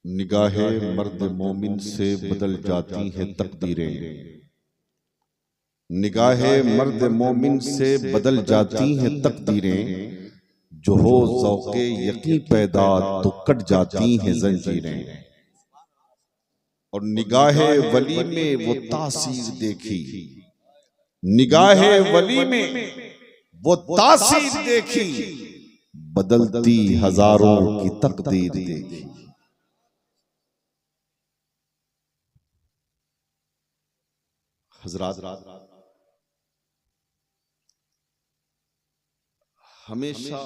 निगाहे मर्द मोमिन से बदल जाती हैं तकदीरें। निगाहे मर्द मोमिन से बदल जाती हैं तकदीरें। जो हो ज़ौक़े यकीन पैदा तो कट जाती हैं जंजीरें। और निगाहे वली में वो तासीर देखी, निगाहे वली में वो तासीर देखी, बदलती हजारों की तकदीर देखी। हजरात, हमेशा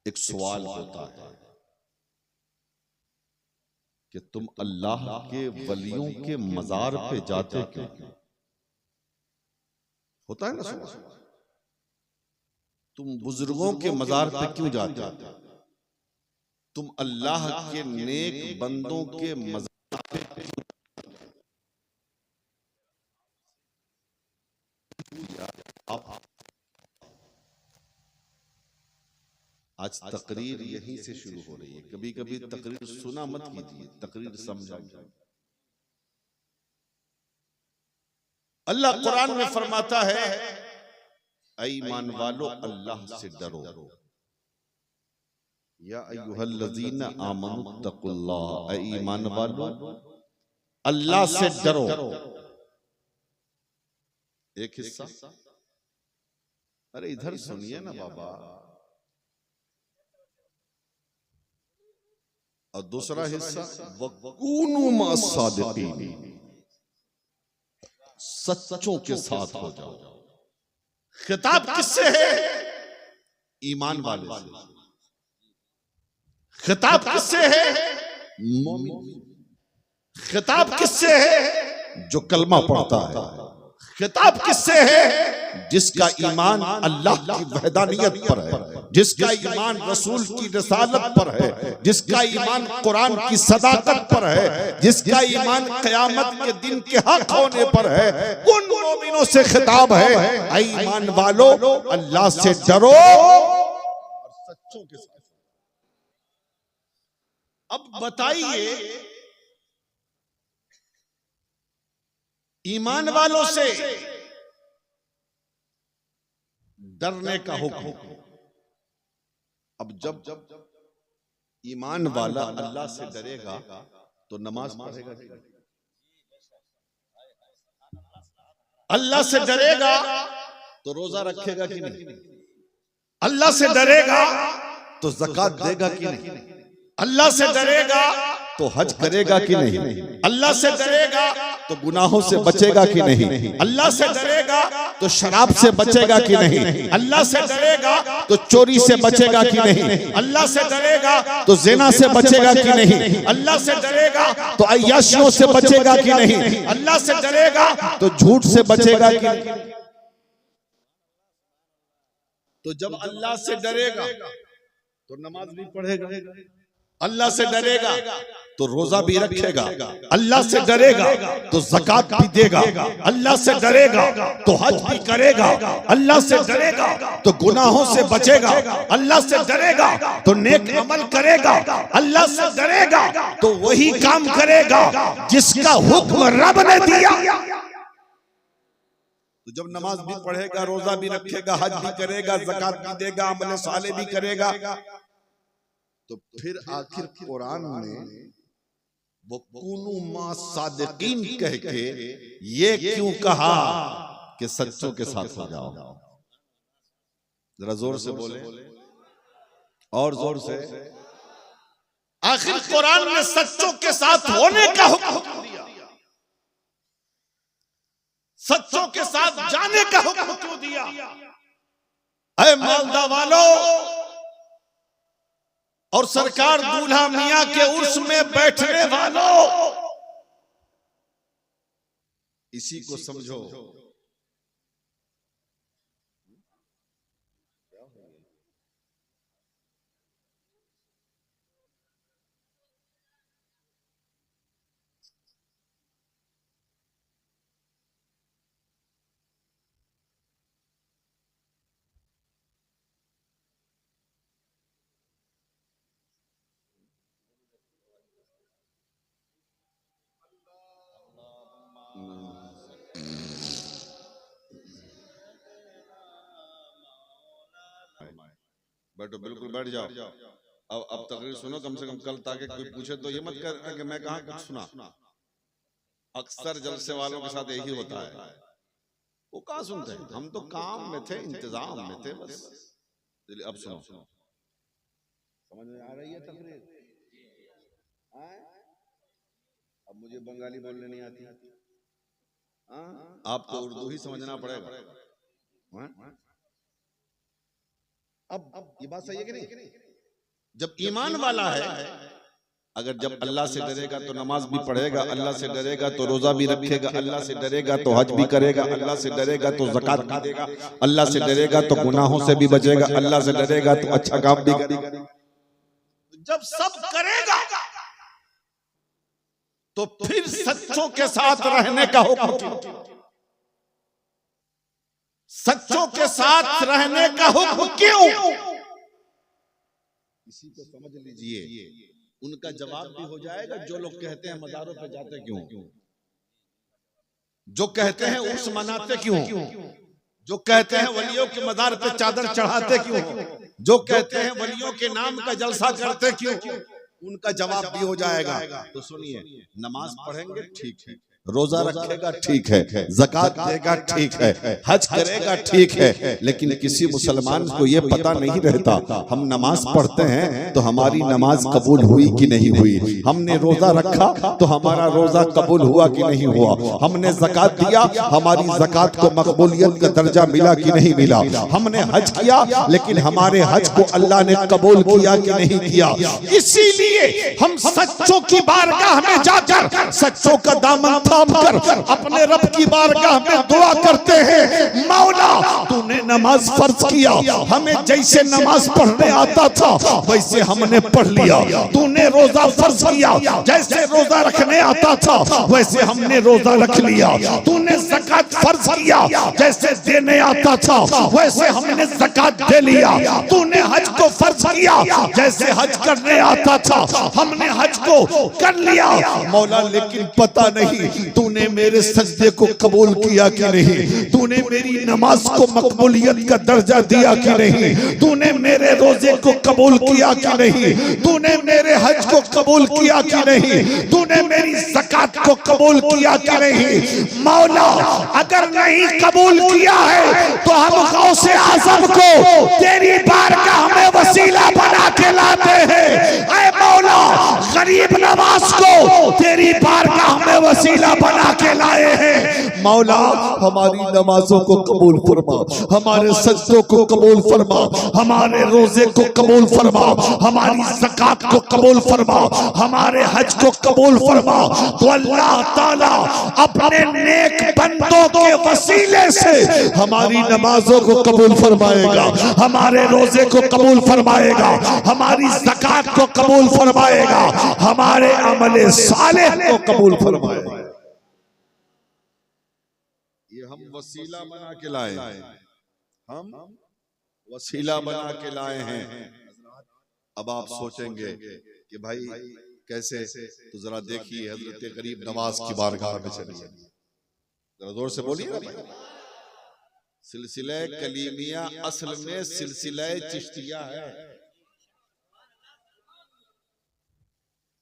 एक सवाल होता है कि तुम अल्लाह के वलियों के मजार पे जाते क्यों? होता है ना सवाल। तुम बुजुर्गों के मजार पे क्यों जाते? तुम अल्लाह के नेक बंदों के मजार पे क्यों? आप आज तकरीर यहीं से शुरू हो रही है। कभी कभी तकरीर सुना मत कीजिए, तकरीर समझा। अल्लाह कुरान में फरमाता है, ऐ ईमान वालो अल्लाह से डरो। या अय्युहल्लज़ीना आमनुत्तकुल्लाह, ऐ ईमान वालो अल्लाह से डरो। एक हिस्सा, अरे इधर सुनिए ना बाबा। और दूसरा हिस्सा, वकूनु मअस-सादिकीन, सच्चों के साथ हो जाओ। खिताब किससे है? ईमान वाले से। खिताब किससे है? मोमिन। खिताब किससे है? जो कलमा पढ़ता है। खिताब किससे है? जिसका ईमान अल्लाह की वहदानियत पर है, जिसका ईमान रसूल की रिसालत पर है, जिसका ईमान कुरान की सदाकत पर है, जिसका ईमान क़यामत के दिन के हक होने पर है, उन मोमिनों से खिताब है, ऐ ईमान वालो अल्लाह से डरो और सच्चों के साथ। अब बताइए, ईमान वालों से डरने का हुक्म। अब जब ईमान वाला अल्लाह से डरेगा तो नमाज पढ़ेगा कि नहीं? अल्लाह से डरेगा तो रोजा रखेगा कि नहीं? अल्लाह से डरेगा तो ज़कात देगा कि नहीं? अल्लाह से डरेगा तो हज करेगा कि नहीं? अल्लाह से डरेगा तो गुनाहों से बचेगा कि नहीं? अल्लाह से डरेगा तो शराब से बचेगा कि नहीं? अल्लाह से डरेगा तो चोरी से बचेगा कि नहीं? अल्लाह से डरेगा तो ज़िना से बचेगा कि नहीं? अल्लाह से डरेगा तो अय्याशियों से बचेगा कि नहीं? अल्लाह से डरेगा तो झूठ से बचेगा कि नहीं? तो जब अल्लाह से डरेगा तो नमाज भी पढ़ेगा, अल्लाह से डरेगा तो रोजा भी रखेगा, अल्लाह से डरेगा तो ज़कात भी देगा, अल्लाह से डरेगा तो हज भी करेगा, अल्लाह से डरेगा तो गुनाहों से बचेगा, अल्लाह से डरेगा तो नेक अमल करेगा, अल्लाह से डरेगा तो वही काम करेगा जिसका हुक्म रब ने दिया। तो जब नमाज भी पढ़ेगा, रोजा भी रखेगा, हज भी करेगा, ज़कात भी देगा, अमल साले भी करेगा, तो फिर आखिर कुरान ने वो कुनू मा सादिकीन कह के ये क्यों कहा कि सच्चों के साथ हो जाओ? जरा जोर से बोले, और जोर से। आखिर कुरान ने सच्चों के साथ होने का हुक्म दिया, सच्चों के साथ जाने का हुक्म क्यों दिया? ऐ मालदा वालों और सरकार दूल्हा मियां के उर्स में बैठने वालों, इसी को समझो। बैठो, बिल्कुल बैठ जाओ। अब तकरीर सुनो कम से कम कल, ताकि कोई पूछे तो ये मत कर कि मैं कहाँ कुछ सुना। अक्सर जलसे वालों के साथ यही होता है, वो कहाँ सुनते हैं। हम तो काम में थे, इंतजाम में थे बस। अब सुनो, समझ में आ रही है तकरीर? अब मुझे बंगाली बोलने नहीं आती, आपको उर्दू ही समझना पड़ेगा। अब ये बात सही है कि नहीं? जब ईमान वाला है, अगर जब अल्लाह से डरेगा तो नमाज भी पढ़ेगा, अल्लाह से डरेगा तो रोजा भी रखेगा, अल्लाह से डरेगा तो हज भी करेगा, अल्लाह से डरेगा तो ज़कात भी देगा, अल्लाह से डरेगा तो गुनाहों से भी बचेगा, अल्लाह से डरेगा तो अच्छा काम भी करेगा। जब सब करेगा तो फिर सच्चों के साथ रहने का हुक्म, सच्चों के साथ रहने का हुक्म क्यों? इसी को समझ लीजिए, उनका जवाब भी हो जाएगा। जो लोग कहते हैं मज़ारों पे जाते क्यों, जो कहते हैं उर्स मनाते क्यों, जो कहते हैं वलियों के मज़ार पे चादर चढ़ाते क्यों, जो कहते हैं वलियों के नाम का जलसा करते क्यों, उनका जवाब भी हो जाएगा। तो सुनिए, नमाज पढ़ेंगे ठीक है, रोजा रखेगा ठीक है, ज़कात देगा ठीक है, हज करेगा ठीक है, लेकिन किसी मुसलमान को ये पता नहीं रहता हम नमाज पढ़ते हैं तो हमारी नमाज कबूल हुई कि नहीं हुई, हमने रोजा रखा तो हमारा रोजा कबूल हुआ कि नहीं हुआ, हमने ज़कात दिया हमारी ज़कात को मकबूलियत का दर्जा मिला कि नहीं मिला, हमने हज किया लेकिन हमारे हज को अल्लाह ने कबूल किया कि नहीं किया। इसीलिए हम सच्चों की बारगाह में जाकर सच्चों का दामन कर अपने रब की बारगाह में दुआ करते हैं, मौला तूने नमाज फर्ज किया, हमें जैसे नमाज पढ़ने आता था वैसे हमने पढ़ लिया, तूने रोजा फर्ज किया, जैसे रोजा रखने आता था वैसे हमने रोजा रख लिया, तूने ज़कात फर्ज किया, जैसे देने आता था वैसे हमने ज़कात दे लिया, तूने हज को फर्ज किया, जैसे हज करने आता था हमने हज को कर लिया। मौला लेकिन पता नहीं तूने मेरे सजदे को कबूल किया कि नहीं, तूने मेरी नमाज को मकबूलियत का दर्जा दिया कि नहीं, तूने मेरे रोजे को कबूल किया कि नहीं, तूने मेरे हज को कबूल किया कि नहीं, तूने मेरी ज़कात को कबूल किया कि नहीं। मौला अगर नहीं कबूल किया है तो हम गौसे आज़म को तेरी बारगाह में वसीला बना के लाते हैं। ऐ मौला गरीब नवाज को तेरी बारगाह में वसीला बना के लाए हैं। मौला हमारी नमाजों को कबूल फरमा, हमारे सजदों को कबूल फरमा, हमारे रोजे को कबूल फरमा, हमारी ज़कात को कबूल फरमा, हमारे हज को कबूल फरमा। तो अल्लाह ताला अपने नेक बंदों के वसीले से हमारी नमाजों को कबूल फरमाएगा, हमारे रोजे को कबूल फरमाएगा, हमारी ज़कात को कबूल फरमाएगा, हमारे अमले सालेह को कबूल फरमाएगा। ये हम वसीला बना के लाए, हम वसीला बना के लाए हैं। अब आप सोचेंगे कि भाई कैसे, तो जरा देखिए हजरत गरीब नवाज की बारगाह में चलिए, जरा जोर से बोलिए ना भाई। सिलसिला कलीमिया असल में सिलसिला चिश्तिया है,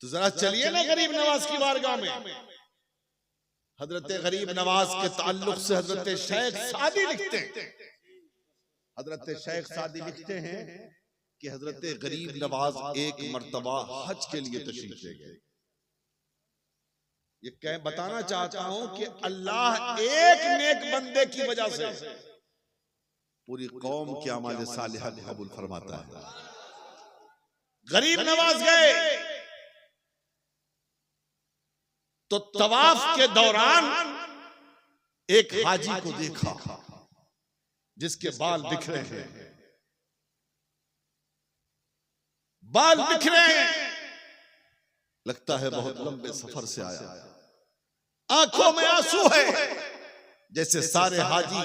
तो जरा चलिए ना गरीब नवाज की बारगाह में। हजरत गरीब नवाज के ताल्लुक से हजरत शेख सादी लिखते हैं, हजरत शेख सादी लिखते हैं कि हजरत गरीब नवाज एक मर्तबा हज के लिए तशरीफ ले गए। ये कह बताना चाहता हूं कि अल्लाह एक नेक बंदे की वजह से पूरी कौम के अमाल सालिहा को कबूल फरमाता है। गरीब नवाज गए तो तवाफ के दौरान एक हाजी को देखा जिसके बाल बिखरे हैं, बाल बिखरे हैं, लगता है बहुत लंबे सफर से आया, आंखों में आंसू है, जैसे सारे हाजी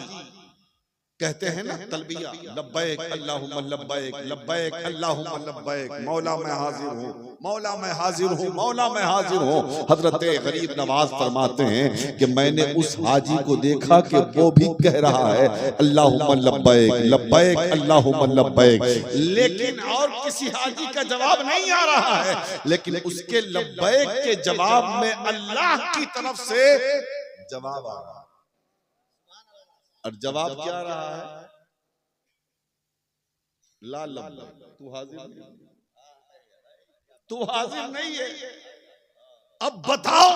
कहते हैं ना तलबिया, लब्बैक अल्लाहुम्मा लब्बैक, लब्बैक अल्लाहुम्मा लब्बैक, मौला मैं हाजिर हूँ, मौला मैं हाजिर हूँ, मौला मैं हाजिर हूँ। हजरत गरीब नवाज फरमाते हैं कि मैंने उस हाजी को देखा कि वो भी कह रहा है अल्लाहुम्मा लब्बैक, लब्बैक अल्लाहुम्मा लब्बैक, लेकिन और किसी हाजी का जवाब नहीं आ रहा है, लेकिन उसके लब्बैक के जवाब में अल्लाह की तरफ से जवाब आ रहा है। और जवाब क्या रहा है? ला लब्बैक, तू हाजिर नहीं, तू हाजिर नहीं है। अब बताओ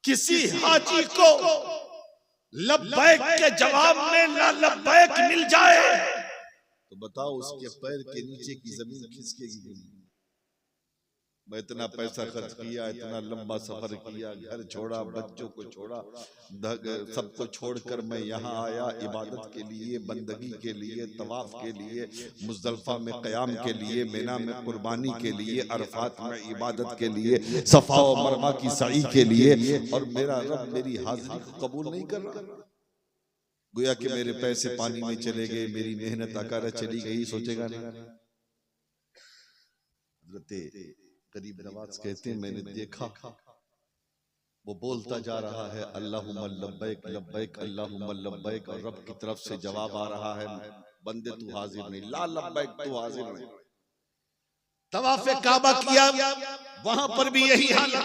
किसी हाजी को लब्बैक के जवाब में ला लब्बैक मिल जाए तो बताओ उसके पैर के नीचे की जमीन खिसकेगी। मैं इतना पैसा खर्च किया, इतना लंबा सफर किया, घर छोड़ा, बच्चों को छोड़ा, सबको छोड़कर मैं यहाँ आया इबादत के लिए, बंदगी के लिए, तवाफ के लिए, मुज़दलिफा में क़याम के लिए, मिना में कुर्बानी के लिए, अरफात में इबादत के लिए, सफ़ा व मरवा की सई के लिए, और मेरा रब मेरी हाज़िरी को कबूल नहीं कर रहा। गोया कि मेरे पैसे पानी में चले गए, मेरी मेहनत आकारा चली गई, सोचेगा नहीं। गरीब नवाज कहते हैं मैंने देखा वो बोलता जा रहा है अल्लाहुम्मा लब्बैक, लब्बैक अल्लाहुम्मा लब्बैक, और रब की तरफ से जवाब आ रहा है बंदे तू हाजिर नहीं, ला लब्बैक तू हाजिर नहीं। तवाफ़े काबा किया, वहां पर भी यही हालत।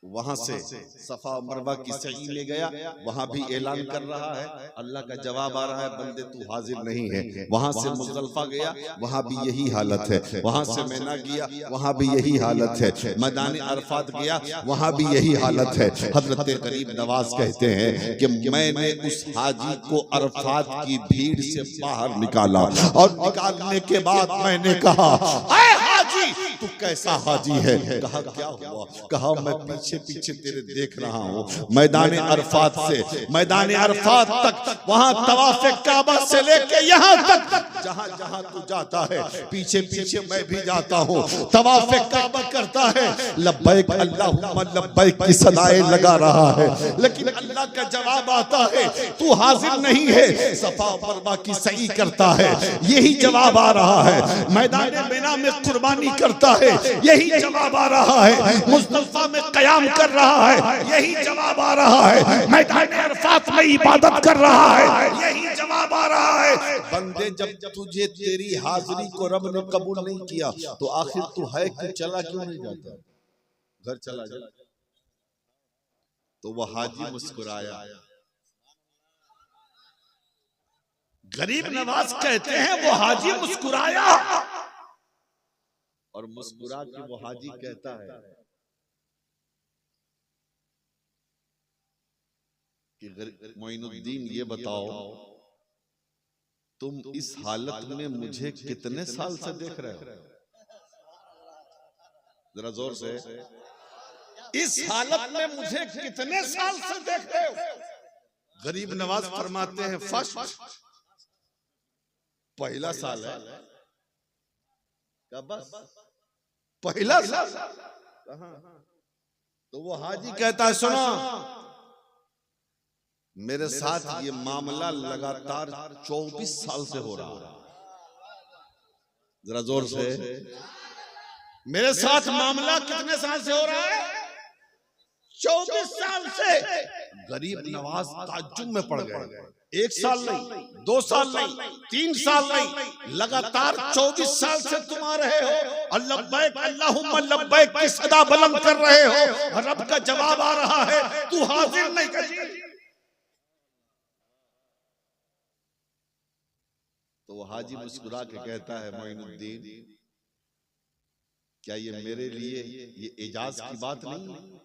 वहां से सफा मरवा की सई में गया, वहां भी ऐलान कर रहा है, अल्लाह का जवाब आ रहा है बंदे तू हाजिर नहीं है। वहां से मुज़दलिफा गया, वहां भी यही हालत है। वहां से मिना गया, वहां भी यही हालत है। मैदान अरफात गया, वहां भी यही हालत है। हजरत गरीब नवाज कहते हैं कि मैंने उस हाजी को अरफात की भीड़ से बाहर निकाला, और निकालने के बाद मैंने कहा ऐ हाजी तू कैसा हाजी है? कहा क्या हुआ? कहा मैं पीछे पीछे तेरे देख रहा हूँ, मैदान अरफात से मैदान अरफात तक, वहां तवाफ़े काबा से लेके यहाँ तक जहां जहां तू जाता है पीछे पीछे मैं भी जाता हूँ, तवाफ़े काबा करता है, लब्बैक अल्लाहुम्मा लब्बैक की सदाएं लगा रहा है, लेकिन अल्लाह का जवाब आता है तू हाजिर नहीं है। सफा मरवा की सई करता है, यही जवाब आ रहा है। मैदान मिना में कुर्बानी करता है, यही जवाब आ रहा है। मुज़दलिफा में क़याम कर रहा है, यही जवाब आ रहा है। मैदान अरफात में इबादत कर रहा है, यही जवाब आ रहा है। बंदे जब तुझे तेरी हाजिरी को रब ने कबूल नहीं किया तो आखिर तू है कि चला क्यों नहीं जाता? घर चला जा। तो वह हाजी मुस्कुराया। गरीब नवाज कहते हैं वो हाजी मुस्कुराया, और मुस्कुरा के वो हाजी कहता है कि मोइनुद्दीन ये बताओ तुम इस हालत में मुझे कितने साल से देख रहे हो? जरा जोर से, इस हालत में मुझे कितने साल से देख रहे हो? गरीब नवाज फरमाते हैं फर्स्ट पहला साल है। क्या बस पहला साल? तो वो हाजी कहता है सुनो, मेरे साथ ये मामला लगातार 24 साल से हो रहा है। जरा जोर से, मेरे साथ मामला कितने साल से हो रहा है? 24 साल से। गरीब नवाज ताज्जुब में पड़ गए। 1 साल नहीं, 2 साल नहीं, 3 साल नहीं, लगातार 24 साल से तुम आ रहे हो और लब्बैक अल्लाहुम्मा लब्बैक की सदा बुलंद कर रहे हो, रब का जवाब आ रहा है तू हाजिर नहीं कर। तो वो हाजी मुस्कुरा के कहता है मोइनुद्दीन क्या ये मेरे लिए ये एजाज की बात नहीं है,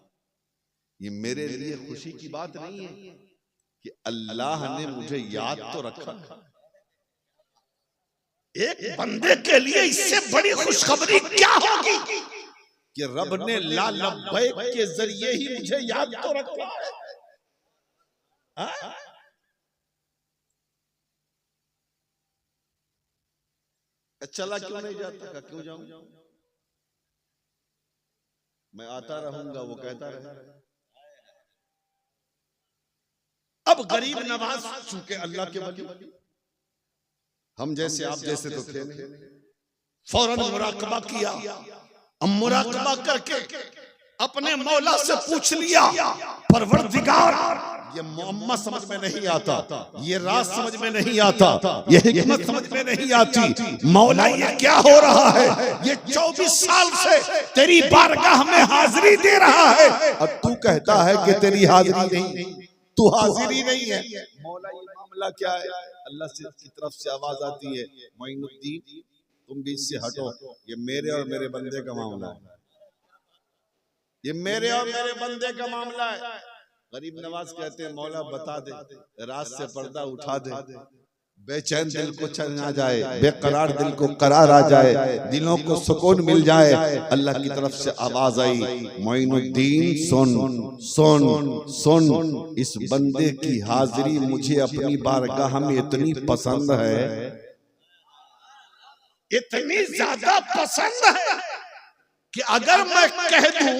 ये मेरे लिए खुशी की बात नहीं है कि अल्लाह ने मुझे याद तो रखा। एक बंदे के लिए इससे बड़ी खुशखबरी क्या होगी कि रब ने ला लब्बैक के जरिए ही मुझे याद तो रखा है। चला क्यों नहीं जाता? क्यों जाऊं? मैं आता रहूंगा, वो कहता रहेगा। अब गरीब नवाज चूंकि अल्लाह के वली, हम जैसे आप जैसे तो थे नहीं, फौरन मुराकबा किया। अब मुराकबा करके अपने मौला से पूछ लिया, परवरदिगार ये मुअम्मा समझ में नहीं आता, ये राज समझ में नहीं आता, ये हिकमत समझ में नहीं आती, मौला ये क्या हो रहा है? ये 24 साल से तेरी बारगाह में हाजिरी दे रहा है और तू कहता है कि तेरी हाजिरी नहीं, तू हाजिरी नहीं है। मौला ये मामला क्या है? अल्लाह से की तरफ से आवाज आती है, मोइनुद्दीन तुम बीच से हटो, ये मेरे और मेरे बंदे का मामला है, ये मेरे और मेरे बंदे का मामला है। गरीब नवाज कहते हैं मौला बता दे, रात से पर्दा उठा दे, बेचैन दिल को चैन आ जाए, बेकरार दिल को करार आ जाए, दिलों को सुकून मिल जाए। अल्लाह की तरफ से आवाज आई, मोइनुद्दीन सुन सुन सुन, इस बंदे की हाजिरी मुझे अपनी बारगाह में इतनी पसंद है, इतनी ज्यादा पसंद है कि अगर मैं कह दूं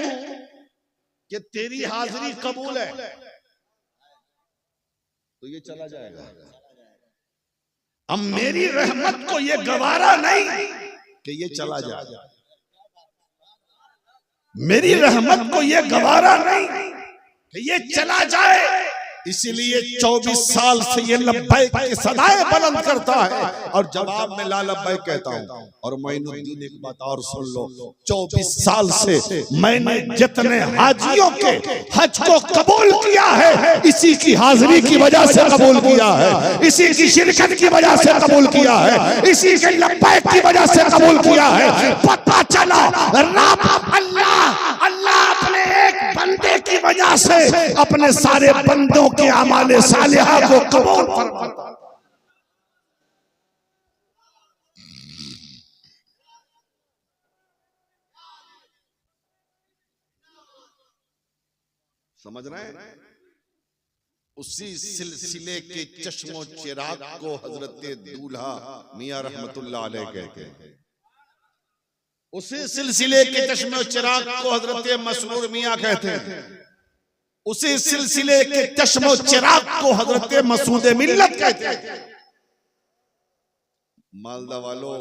कि तेरी हाजिरी कबूल है तो ये चला जाएगा। अब मेरी रहमत को ये गवारा नहीं कि ये चला जाए, मेरी रहमत को ये गवारा नहीं कि ये चला जाए, इसीलिए 24 साल से ये लब्बैक की सदाएं बुलंद करता है और जवाब में ला लब्बैक कहता हूं। और मोइनुद्दीन एक बात और सुन लो, 24 साल से मैंने जितने हाजियों के हज को कबूल किया है, इसी की हाजिरी की वजह से कबूल किया है, इसी की शिरकत की वजह से कबूल किया है, इसी के लब्बैक की वजह से कबूल किया है। पता चला रब अल्लाह अपने एक बंदे की वजह से अपने सारे बंदों के अमाले सालिहा को कबूल फरमाता। समझ रहे हैं? उसी सिलसिले के चश्मो चिराग को हजरत दूल्हा मियां रहमतुल्लाह अलैह कहते हैं, उसी सिलसिले के चश्मो चिराग को हजरत मसरूर मियां कहते हैं, उसी सिलसिले के चश्मो चिराग को हजरत मसूद मिल्लत कहते हैं। मालदा वालों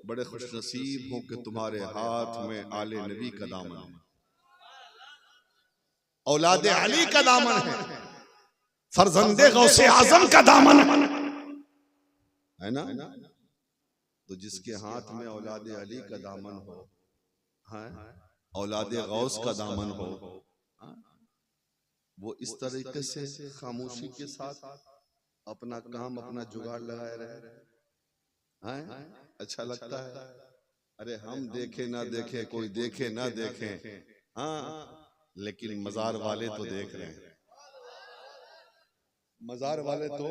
बड़े खुशनसीब हो कि तुम्हारे हाथ में आले नबी का दामन है, औलादे अली का दामन है, फरजंदे गौसे आजम का दामन है ना। तो जिसके हाथ में औलादे अली का दामन हो, औलादे गौस का दामन हो, वो इस तरीके से खामोशी के साथ अपना काम अपना जुगाड़ लगाए रहे हैं। अच्छा लगता है? अरे हम देखे ना देखे, कोई देखे ना देखे, हाँ, लेकिन मजार वाले तो देख रहे हैं, मजार वाले तो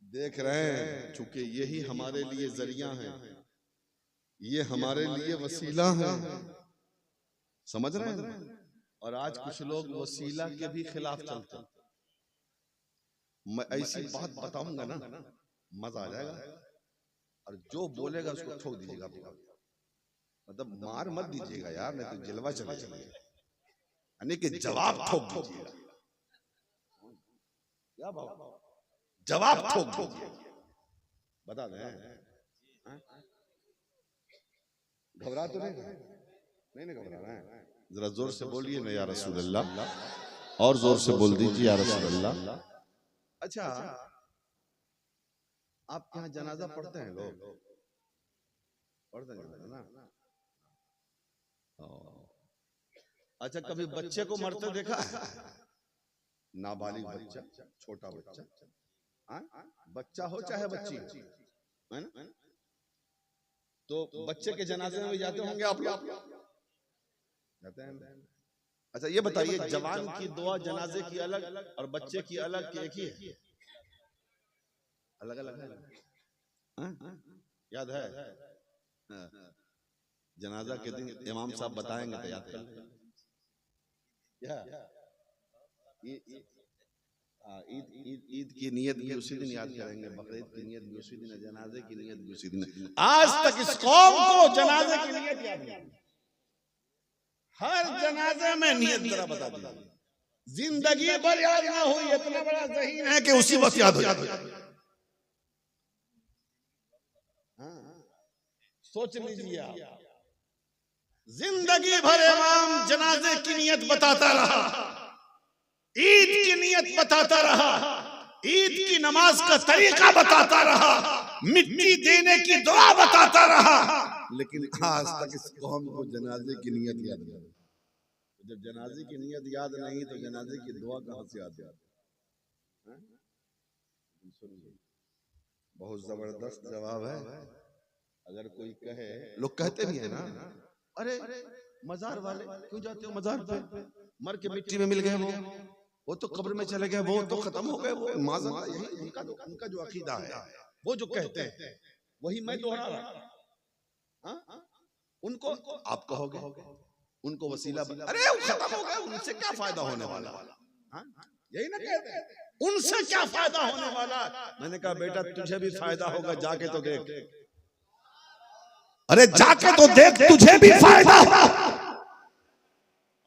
देख रहे हैं, चूंकि यही हमारे लिए जरिया है, ये हमारे लिए वसीला है। समझ रहे हैं? और आज कुछ लोग वसीला के भी खिलाफ चलते हैं। मैं ऐसी बात बताऊंगा ना, मजा आ जाएगा, और जो बोलेगा उसको ठोक दीजिएगा, मतलब मार मत दीजिएगा यार, नहीं तो जलवा चला जाएगा, यानी कि जवाब ठोक दीजिएगा। क्या बात? जवाब ठोक दीजिएगा, बता दें। घबरा तो नहीं घबरा रहे हैं? जरा जोर से बोलिए ना या रसूल अल्लाह, और जोर से बोल दीजिए या रसूल अल्लाह। अच्छा, आप यहाँ जनाजा पढ़ते हैं? लोग पढ़ते हैं ना? अच्छा, कभी बच्चे को मरते देखा है? नाबालिग बच्चा, छोटा बच्चा, बच्चा हो चाहे बच्ची है ना, तो बच्चे के जनाजे में भी जाते होंगे आप लोग? जाते हैं। अच्छा ये बताइए, जवान की दुआ जनाजे की अलग और बच्चे की अलग कि एक ही है? अलग अलग है। याद है? जनाजा के दिन इमाम साहब बताएंगे तो याद कर लेंगे। ईद की नियत भी उसी दिन याद करेंगे, बकरीद की नियत भी उसी दिन, जनाजे की नियत भी उसी दिन। आज तक इस कौम को जनाजे की नियत याद नहीं। हर जनाजे में नियत जरा बता दीजिए, जिंदगी भर याद ना हुई, इतना बड़ा ज़हीन है कि उसी वक्त याद हो जाती। सोच लीजिए आप, जिंदगी भर इमाम जनाजे की नियत बताता रहा, ईद की नियत बताता रहा, ईद की नमाज का तरीका बताता रहा, मिट्टी देने की दुआ बताता रहा, लेकिन आज तक इस कौम को जनाजे की नियत याद नहीं। जब जनाजे की नियत याद नहीं तो जनाजे की दुआ कहां से याद? बहुत जबरदस्त जवाब है। अगर कोई कहे, लोग कहते भी है ना, अरे मजार वाले क्यों जाते हो मजार पे, मर के मिट्टी में मिल गए, वो तो कब्र में चले गए, वो तो खत्म हो गए, वो माज़अल्लाह, यही उनका जो अकीदा है, वो जो कहते हैं वही मैं दोहरा रहा। उनको आप कहोगे उनको वसीला, अरे वो खत्म हो गए, उनसे क्या फायदा होने वाला? यही ना कहते हैं, उनसे क्या फायदा होने वाला? मैंने कहा बेटा तुझे भी फायदा होगा, जाके तो देख, अरे जाके तो देख, तुझे भी फायदा।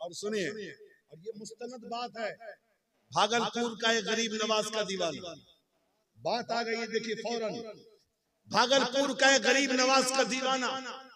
और सुनिए, और ये मुस्तनद बात है, भागलपुर का एक गरीब नवाज का दीवाना, बात आ गई है, देखिए फौरन, भागलपुर का एक गरीब नवाज का दीवाना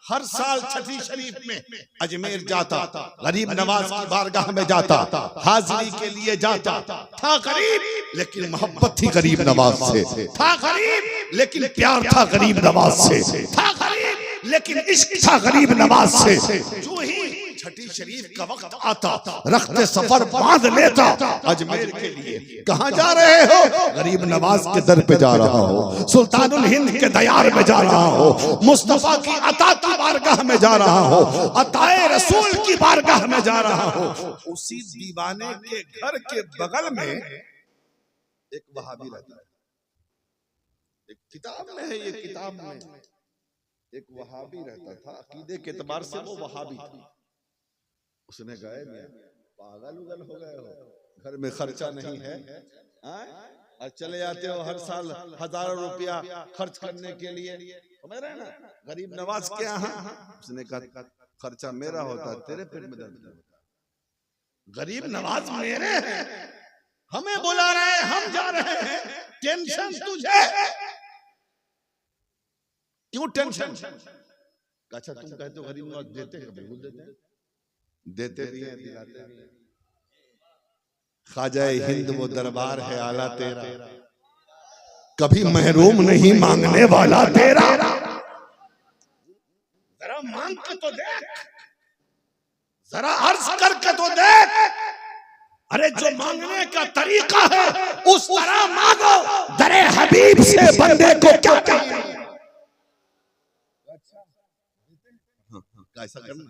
हर साल छठी शरीफ में अजमेर जाता, गरीब नवाज की बारगाह में जाता, हाजिरी के लिए जाता, था गरीब लेकिन मोहब्बत थी गरीब नवाज से, था गरीब लेकिन प्यार था गरीब नवाज से, था गरीब लेकिन इश्क था गरीब नवाज से। जो ही छठी शरीफ का वक्त आता, रखते सफर बांध लेता अजमेर के लिए। कहां जा रहे हो? गरीब नवाज के दर पे जा रहा हो, सुल्तानुल हिंद के दयार में जा रहा हो, मुस्तफा की अता की बारगाह में जा रहा हो, अताए रसूल की बारगाह में जा रहा हो। उसी दीवाने के घर के बगल में एक वहाबी रहता है। एक किताब में है, ये किताब में एक वहाबी रहता था, अकीदे के एतबार से वो वहाबी था। उसने कहा पागल उगल हो गए हो, घर में खर्चा नहीं है, और चले जाते हो हर साल हजारों रुपया खर्च करने के लिए, समझ रहे ना, गरीब नवाज के यहाँ। उसने कहा खर्चा मेरा होता, तेरे पेट में दर्द होता, गरीब नवाज मेरे हैं, हमें बुला रहे हैं, हम जा रहे हैं, टेंशन तुझे क्यों? टेंशन? अच्छा तुम कहते हो गरीब नवाज देते हैं, बिल्कुल देते हैं, देते भी हैं, दिलाते भी हैं। ख्वाजा हिंद वो दरबार है आला तेरा, कभी महरूम नहीं मांगने वाला तेरा। जरा मांग के तो देख, जरा अर्ज करके तो देख, अरे जो मांगने का तरीका है उस तरह मांगो। दरे हबीब से बंदे को क्या चाहिए? ऐसा करना,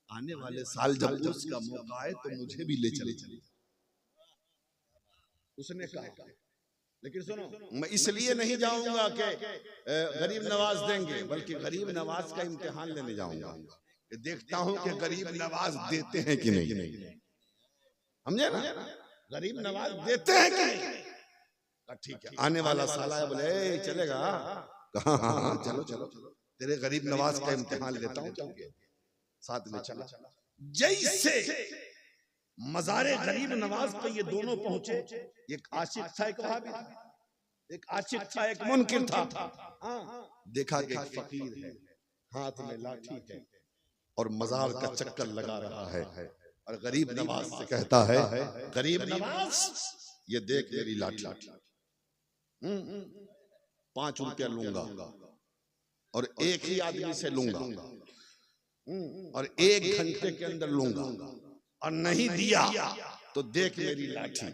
आने वाले साल जब उसका मौका आए तो मुझे भी ले चले। उसने कहा, लेकिन सुनो, मैं इसलिए नहीं जाऊंगा कि गरीब नवाज देंगे, बल्कि गरीब नवाज का इम्तिहान लेने जाऊंगा, देखता हूं कि गरीब नवाज देते हैं कि नहीं। समझे ना, गरीब नवाज देते हैं कि नहीं। ठीक है, आने वाला साल आया, बोले चलेगा, कहा हाँ चलो चलो, तेरे गरीब नवाज का इम्तिहान लेता हूँ, साथ में चला। जैसे मज़ारे गरीब नवाज पे ये दोनों पहुंचे, एक आशिक था, एक वहाबी था, एक आशिक था, एक मुनकिर था। देखा कि एक फकीर है, हाथ में लाठी है और मज़ार का चक्कर लगा रहा है, और गरीब नवाज से कहता है, गरीब नवाज ये देख मेरी लाठी, 5 रुपया लूंगा और एक ही आदमी से लूंगा और 1 घंटे के अंदर लूंगा, और नहीं दिया तो देख मेरी लाठी,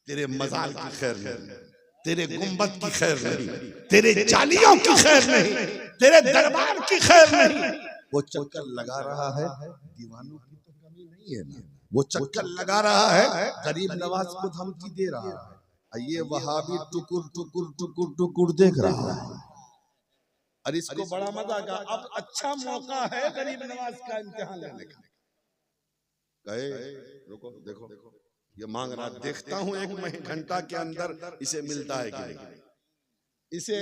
तेरे मज़ार की खैर नहीं, तेरे गुंबद की खैर नहीं, तेरे जालियों की खैर नहीं, तेरे दरबार की खैर नहीं। वो चक्कर लगा रहा है, दीवानों की तो कमी नहीं है ना, वो चक्कर लगा रहा है, गरीब नवाज को धमकी दे रहा है, ये वहाबी टुकुर टुकुर टुकुर टुकुर देख रहा है। और इसको बड़ा मजा का, अब अच्छा मौका है गरीब नवाज का इम्तिहान लेने का। कहे रुको, देखो ये मांग रहा, देखता हूं 1 घंटा के अंदर इसे मिलता है कि नहीं, इसे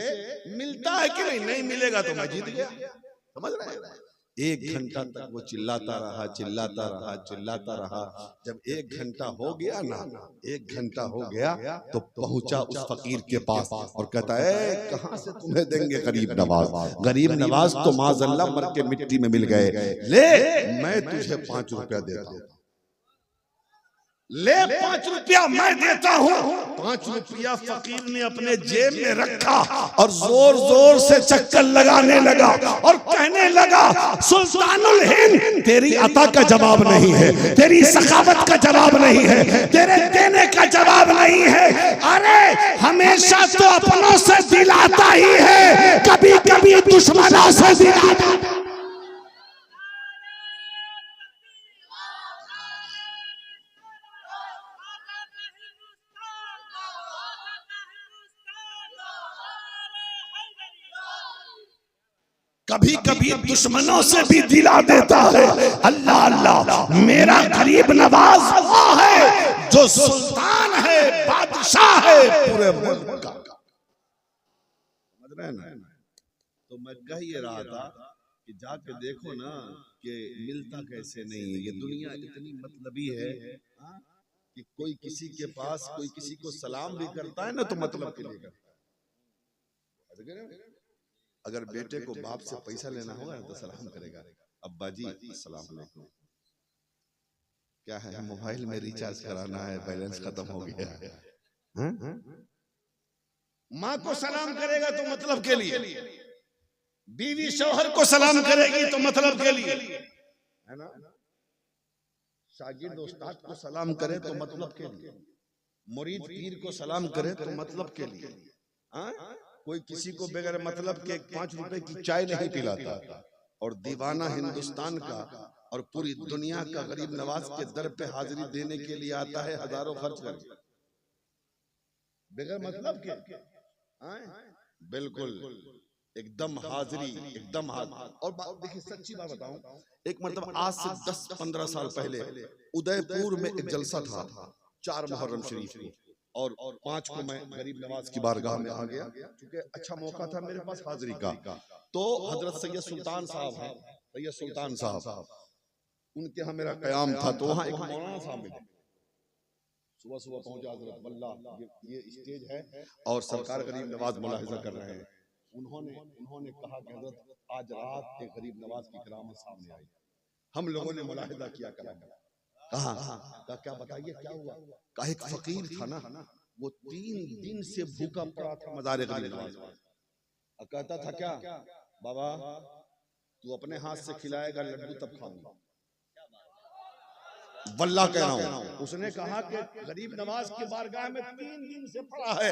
मिलता है कि नहीं। नहीं मिलेगा तो मैं जीत गया, समझ रहे हैं। 1 घंटा तक वो चिल्लाता रहा, चिल्लाता रहा, चिल्लाता रहा। जब 1 घंटा हो गया ना, 1 घंटा हो गया तो पहुंचा उस फकीर के पास और कहता है, कहां से तुम्हें देंगे गरीब नवाज? गरीब नवाज तो माज़अल्लाह मर के मिट्टी में मिल गए। ले, मैं तुझे 5 रुपया देता हूं। ले, 5 रुपया मैं देता हूं। 5 रुपया फकीर ने अपने जेब में रखा और जोर जोर से चक्कर लगाने लगा और कहने लगा, सुल्तानुल हिंद, तेरी अता का जवाब नहीं है, तेरी सखावत का जवाब नहीं है, तेरे देने का जवाब नहीं है। अरे हमेशा तो अपनों से दिलाता ही है, कभी कभी दुश्मनों से दिलाता। कभी कभी दुश्मनों से भी दिला देता है। अल्लाह अल्लाह, मेरा गरीब नवाज वो है जो सुल्तान है, बादशाह है पूरे मुल्क का। समझ रहे हैं ना? तो मैं कह ये रहा था कि जाके देखो ना कि मिलता कैसे नहीं है। ये दुनिया इतनी मतलबी है कि कोई किसी के पास, कोई किसी को सलाम भी करता है ना तो मतलब के लिए करता है। अगर बेटे को बाप से पैसा लेना होगा तो सलाम करेगा, अब्बा जी अस्सलाम वालेकुम, क्या है मोबाइल में रिचार्ज कराना है, बैलेंस खत्म हो गया। माँ को सलाम करेगा तो मतलब के लिए, बीवी शौहर को सलाम करेगी तो मतलब के लिए, है ना? शागिर्द उस्ताद को सलाम करे तो मतलब के लिए, मुरीद पीर को सलाम करे तो मतलब के लिए। कोई किसी को बगैर मतलब के 5 रुपए की चाय नहीं पिलाता। और दीवाना हिंदुस्तान का और पूरी दुनिया का गरीब नवाज के दर पे हाजिरी देने के लिए आता है, हजारों खर्च करके, बगैर मतलब के। बिल्कुल एकदम हाजिरी, एकदम हाजिरी। और देखिए सच्ची बात बताऊं, एक मतलब आज से 10-15 साल पहले उदयपुर में एक जलसा था, 4 मुहर्रम शरीफ को, और 5 को मैं गरीब नवाज की बारगाह में आ गया, क्योंकि अच्छा मौका था मेरे पास हाजिरी का। तो हजरत सैयद सुल्तान साहब हैं, सैयद सुल्तान साहब, उनके यहाँ मेरा कयाम था। तो वहाँ एक मौलाना साहब मिले, सुबह सुबह पहुंचा हजरत बल्ला, ये स्टेज है और सरकार गरीब नवाज मुलाहिजा कर रहे हैं। उन्होंने कहा कि हजरत आज रात एक गरीब नवाज की करामत सामने आई। हम लोगों ने मुलाहिजा किया करामत। कहा क्या बताइए क्या हुआ? कहा एक फकीर था ना, वो 3 दिन से भूखा पड़ा था मज़ारे गरीब नवाज। कहता था क्या बाबा, तू अपने हाथ से खिलाएगा लड्डू तब खाऊंगा। वल्लाह कह रहा हूं। उसने कहा कि गरीब नवाज की बारगाह में 3 दिन से पड़ा है,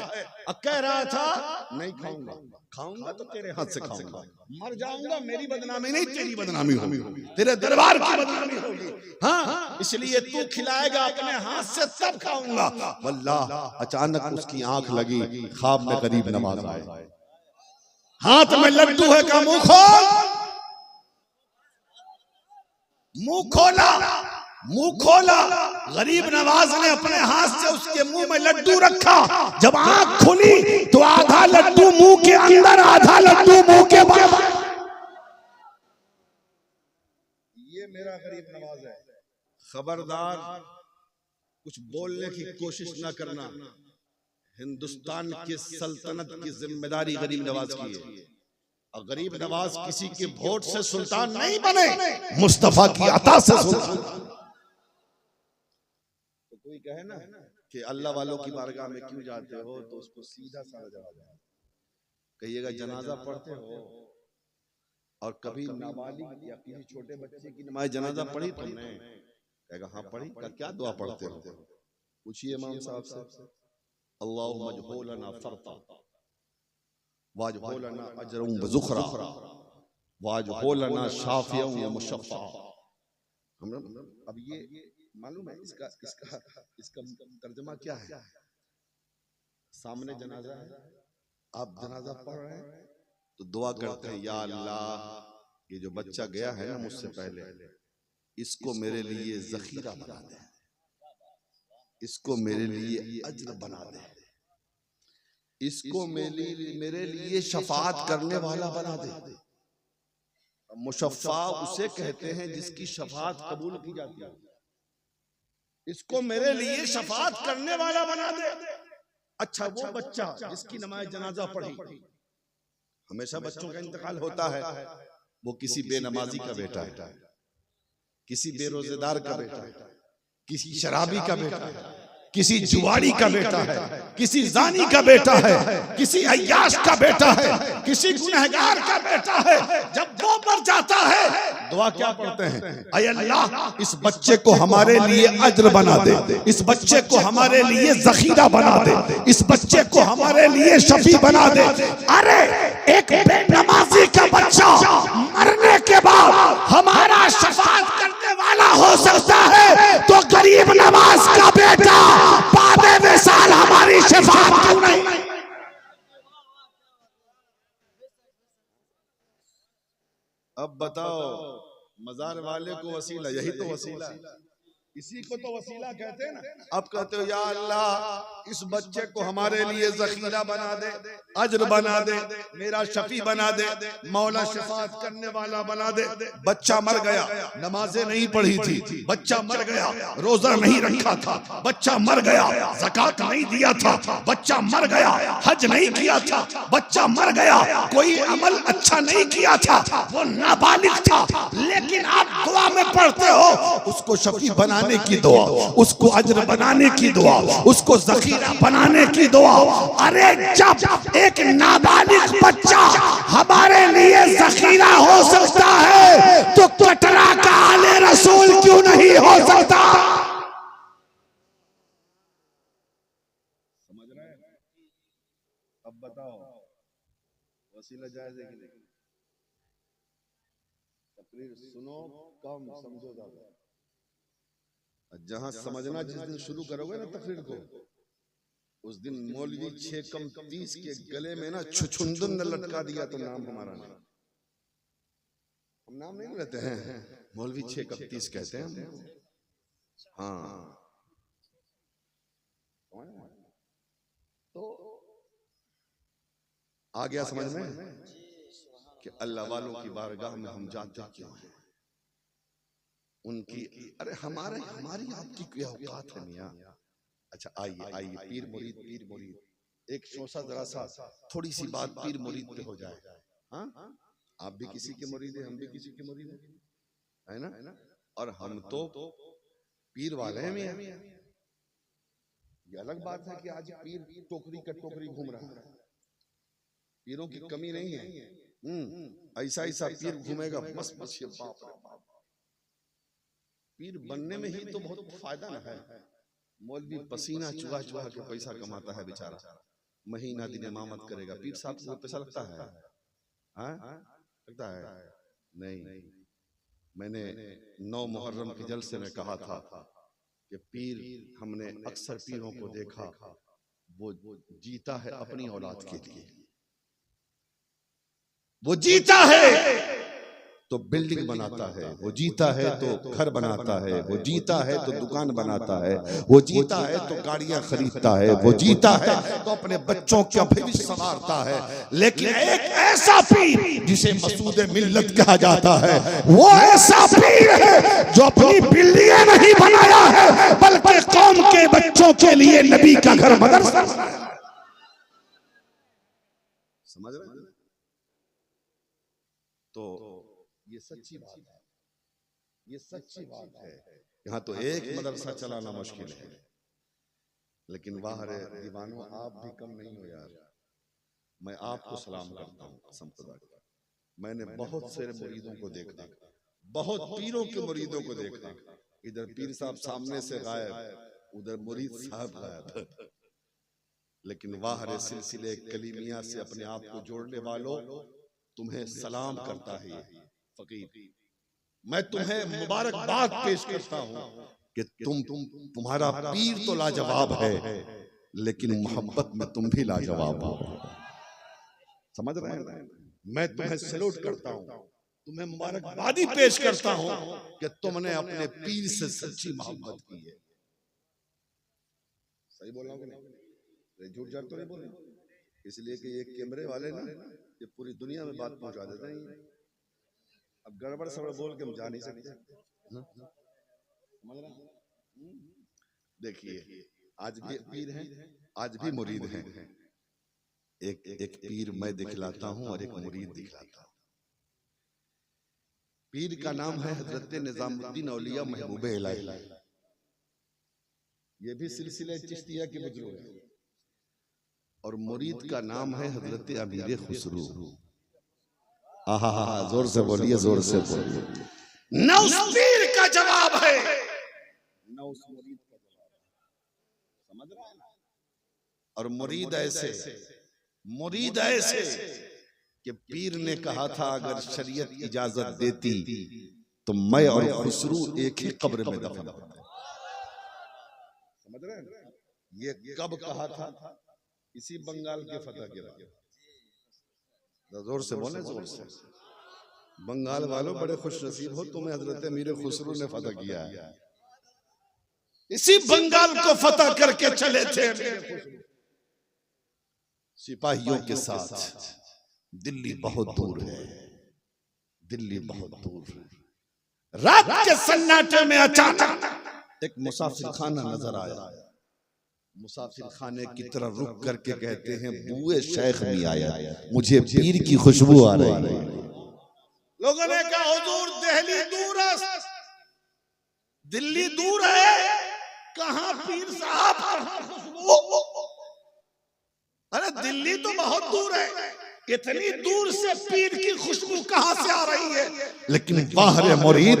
कह रहा था नहीं खाऊंगा, खाऊंगा तो तेरे हाथ से खाऊंगा, मर जाऊंगा मेरी बदनामी नहीं तेरी बदनामी होगी, तेरे दरबार की बदनामी होगी। हाँ, इसलिए तू खिलाएगा अपने हाथ से तब खाऊंगा। वल्लाह अचानक उसकी आंख लगी, ख्वाब में गरीब नवाज आए, हाथ में लड्डू है का मुंह खोल, मुंह खोला, मुंह खोला। गरीब नवाज ने अपने हाथ से उसके मुंह में लड्डू रखा। जब आंख खुली तो आधा लड्डू मुंह के अंदर, आधा लड्डू मुंह के बाहर। ये मेरा गरीब नवाज है। खबरदार कुछ बोलने की कोशिश ना करना। हिंदुस्तान की सल्तनत की जिम्मेदारी गरीब नवाज की है। और गरीब नवाज किसी के वोट से सुल्तान नहीं बने, मुस्तफा की अता से सुल्तान। कोई कहे ना कि अल्लाह वालों की बारगाह में क्यों जाते हो, तो उसको सीधा साधा जवाब है, कहिएगा जनाजा पढ़ते हो। और कभी नाबालिग या किसी छोटे बच्चे की नमाज जनाजा पढ़ी तुमने? कहेगा हाँ पढ़ी। क्या दुआ पढ़ते हो? पूछिए इमाम साहब से, अल्लाहुम्मा जहोलना फरता वाजहोलना अजरम व ज़ुखरा वाजहोलना शाफियन व मुशफ़्फ़ा। अब ये मालूम है इसका तर्जुमा क्या है? सामने जनाजा है, आप जनाजा पढ़ रहे हैं तो दुआ करते हैं, या अल्लाह ये जो बच्चा गया है ना मुझसे पहले, इसको मेरे लिए ज़ख़ीरा बना दे, इसको मेरे लिए अज्र बना दे, इसको मेरे लिए शफाअत करने वाला बना दे। मुशफ़्फ़ा उसे कहते हैं जिसकी शफाअत कबूल की जाती है। इसको मेरे लिए शफाअत करने वाला बना दे। अच्छा, वो बच्चा जिसकी नमाज जनाजा पढ़ी, हमेशा बच्चों का इंतकाल होता है, वो किसी बेनमाजी का बेटा है, किसी बेरोजेदार का बेटा है, किसी शराबी का बेटा है, किसी जुआरी का बेटा है, किसी जानी का बेटा है, किसी अय्याश का बेटा है, किसी गुनहगार का बेटा है। जब वो मर जाता है, दुआ क्या पढ़ते हैं? ऐ अल्लाह, इस बच्चे को हमारे लिए अज्र बना दे, इस बच्चे को हमारे लिए जखीरा बना दे, इस बच्चे को हमारे लिए शफी बना दे। अरे एक बेनमाजी का बच्चा मरने के बाद हमारा शफाअत करने वाला हो सकता है, तो गरीब नवाज का बेटा बाबे विसाल हमारी शफाअत क्यों नहीं? अब बताओ, मजार वाले को वसीला, यही तो वसीला है, इसी को तो वसीला कहते हैं ना। अब कहते हो या अल्लाह, इस बच्चे को हमारे लिए जखीरा बना दे, अज्र बना दे, मेरा शफी बना दे, मौला शफाअत करने वाला बना दे। बच्चा मर गया, नमाजें नहीं पढ़ी थी, बच्चा मर गया, रोजा नहीं रखा था, बच्चा मर गया, ज़कात नहीं दिया था, बच्चा मर गया, हज नहीं किया था, बच्चा मर गया, कोई अमल अच्छा नहीं किया था, वो नाबालिग था, लेकिन आप दुआ में पढ़ते हो उसको शफी बनाने की दुआ, उसको अज्र बनाने की दुआ, उसको जखीरा बनाने की दुआ। अरे जब एक नाबालिग बच्चा हमारे लिए जखीरा हो सकता है, तो कटरा का आले रसूल क्यों नहीं हो सकता? समझ रहे हैं? अब बताओ, वसीला जायज है कि नहीं? तकरीर सुनो कम, समझो ज्यादा। जहां समझना जिस दिन शुरू करोगे ना तकरीर को, उस दिन मौलवी 6 कम 30 के गले में ना छुछुंदर न लटका दिया तो नाम हमारा नहीं। हम नाम नहीं लेते हैं, मौलवी 6 कम 30 कहते हैं हम। हाँ, तो आ गया समझ में कि अल्लाह वालों की बारगाह में हम जाते क्यों हैं? उनकी, अरे हमारी आपकी क्या औकात है मियां? अच्छा आइए आइए, पीर मुरीद एक शोसा जरा सा थोड़ी सी बात पीर मुरीद पे हो जाए। हाँ, आप भी किसी के मुरीद हैं, हम भी किसी के मुरीद हैं, है ना? और हम तो पीर वाले हैं मियां। ये अलग बात है कि आज पीर टोकरी का टोकरी घूम रहा है, पीरों की कमी नहीं है। ऐसा ऐसा पीर घूमेगा मस्त मस्त, बाप रे बाप। पीर बनने में ही तो बहुत फायदा न है। मौलवी पसीना चुहा चुहा के पैसा कमाता है बेचारा, महीना दिन इमामत करेगा, पीर साहब को पैसा लगता है? लगता है? नहीं। मैंने 9 मुहर्रम के जलसे में कहा था कि पीर, हमने अक्सर पीरों को देखा, वो जीता है अपनी औलाद के लिए, वो जीता है तो बिल्डिंग बनाता है, वो जीता है तो घर बनाता है, वो जीता है तो दुकान बनाता है, वो जीता है तो गाड़ियां खरीदता है, वो जीता है तो अपने बच्चों का भविष्य संवारता है। लेकिन एक ऐसा पीर जिसे मसूद मिल्लत कहा जाता है, वो ऐसा पीर है जो अपनी बिल्डिंगें नहीं बनाया है, बल्कि कौम के बच्चों के लिए नबी का घर मदरसा। समझ रहे हैं? तो ये सच्ची बात है, ये सच्ची बात है। यहाँ तो एक मदरसा चलाना मुश्किल है, लेकिन वाह रे दीवानों, आप भी कम नहीं हो यार। मैं आपको सलाम करता हूँ कसम खुदा की। मैंने बहुत से मुरीदों को देखा, बहुत पीरों के मुरीदों को देखा, इधर पीर साहब सामने से गायब, उधर मुरीद साहब गायब। लेकिन वाह रे सिलसिले कलीमिया से अपने आप को जोड़ने वालों, तुम्हें सलाम करता है फकीर। मैं तुम्हें मुबारकबाद पेश करता हूं कि तुम्हारा पीर तो लाजवाब है, लेकिन मोहब्बत में तुम भी लाजवाब हो। समझ रहे हैं? मैं तुम्हें सैल्यूट करता हूं, तुम्हें मुबारकबादी पेश करता हूं कि तुमने अपने पीर से सच्ची मोहब्बत की है। सही बोल रहा हूं कि नहीं? झूठ झाट तो नहीं बोल रहा, इसलिए कि ये कैमरे वाले ना ये पूरी दुनिया में बात पहुंचा देते हैं। अब अब गड़बड़ सड़बड़ बोल के हम जा नहीं सकते, समझ रहे हैं? देखिए आज भी पीर हैं, आज भी मुरीद हैं। एक पीर मैं दिखलाता हूं और एक मुरीद दिखलाता हूं। पीर का नाम है हजरत निजामुद्दीन औलिया महबूब इलाही, ये भी सिलसिले चिश्तिया के बुजुर्ग हैं। और मुरीद का नाम है हजरत अमीर खुसरू। आहा जोर से बोलिए, जोर से बोलिए। न उस पीर का जवाब है न उस मुरीद का जवाब, समझ रहा है ना? और मुरीद ऐसे कि पीर ने कहा था अगर शरीयत इजाजत देती तो मैं और खुसरू एक ही कब्र में दफन होते। समझ रहे हैं? ये कब कहा था? इसी बंगाल के फतह के बाद। जोर से बोले, जोर से। बंगाल वालों बड़े खुश नसीब हो, तुम्हें हजरत अमीर खुसरू ने फतह किया है। इसी बंगाल को फतह करके चले थे सिपाहियों के साथ। दिल्ली बहुत दूर है, दिल्ली बहुत दूर है। रात के सन्नाटे में अचानक एक मुसाफिर खाना नजर आया। मुसाफिर खाने की तरफ रुक करके कहते हैं बुए शेख भी आया, मुझे पीर की खुशबू आ रही है। लोगों ने कहा हुजूर दिल्ली दूर है, दिल्ली दूर है, कहां पीर साहब, कहां खुशबू? अरे दिल्ली तो बहुत दूर है, इतनी दूर से पीर की खुशबू कहां से आ रही है? लेकिन बाहर मुरीद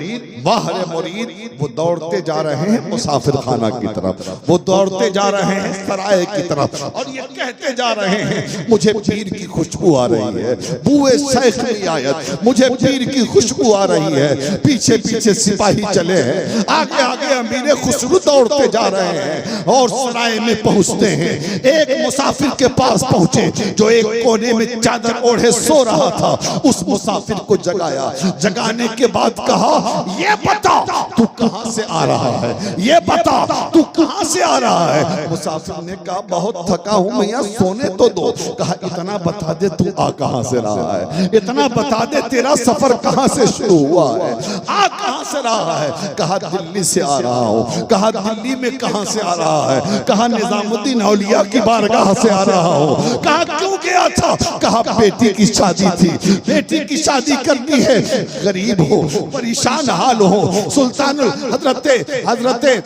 वो दौड़ते जा रहे हैं मुसाफिर खाना की तरफ, वो दौड़ते जा रहे हैं सराय की तरफ, और ये कहते जा रहे हैं मुझे पीर की खुशबू आ रही है, बुए शेख की आयत, मुझे पीर की खुशबू आ रही है। पीछे पीछे सिपाही चले हैं, आगे आगे अमीर खुसरू दौड़ते जा रहे हैं और सराय में पहुंचते हैं। एक मुसाफिर के पास पहुंचे जो एक कोने में चादर ओढ़े सो रहा था। उस मुसाफिर को जगाया, जगाने के बाद कहा ये बता तू कहां से आ रहा है, ये बता तू कहां से आ रहा है? मुसाफिर ने कहा बहुत थका हूं मैया, सोने तो दो। कहा इतना बता दे तू आ कहां से रहा है, इतना बता दे तेरा सफर कहां से शुरू हुआ है, आ कहां से रहा है? कहा दिल्ली से आ रहा हूं। कहा दिल्ली में कहां से आ रहा है? कहा निजामुद्दीन औलिया की बारगाह से आ रहा हूं। कहा क्यों गया था? कहा बेटी की शादी थी, बेटी की शादी करनी है, गरीब हो, परेशान हाल हो, सुल्तानुल हजरत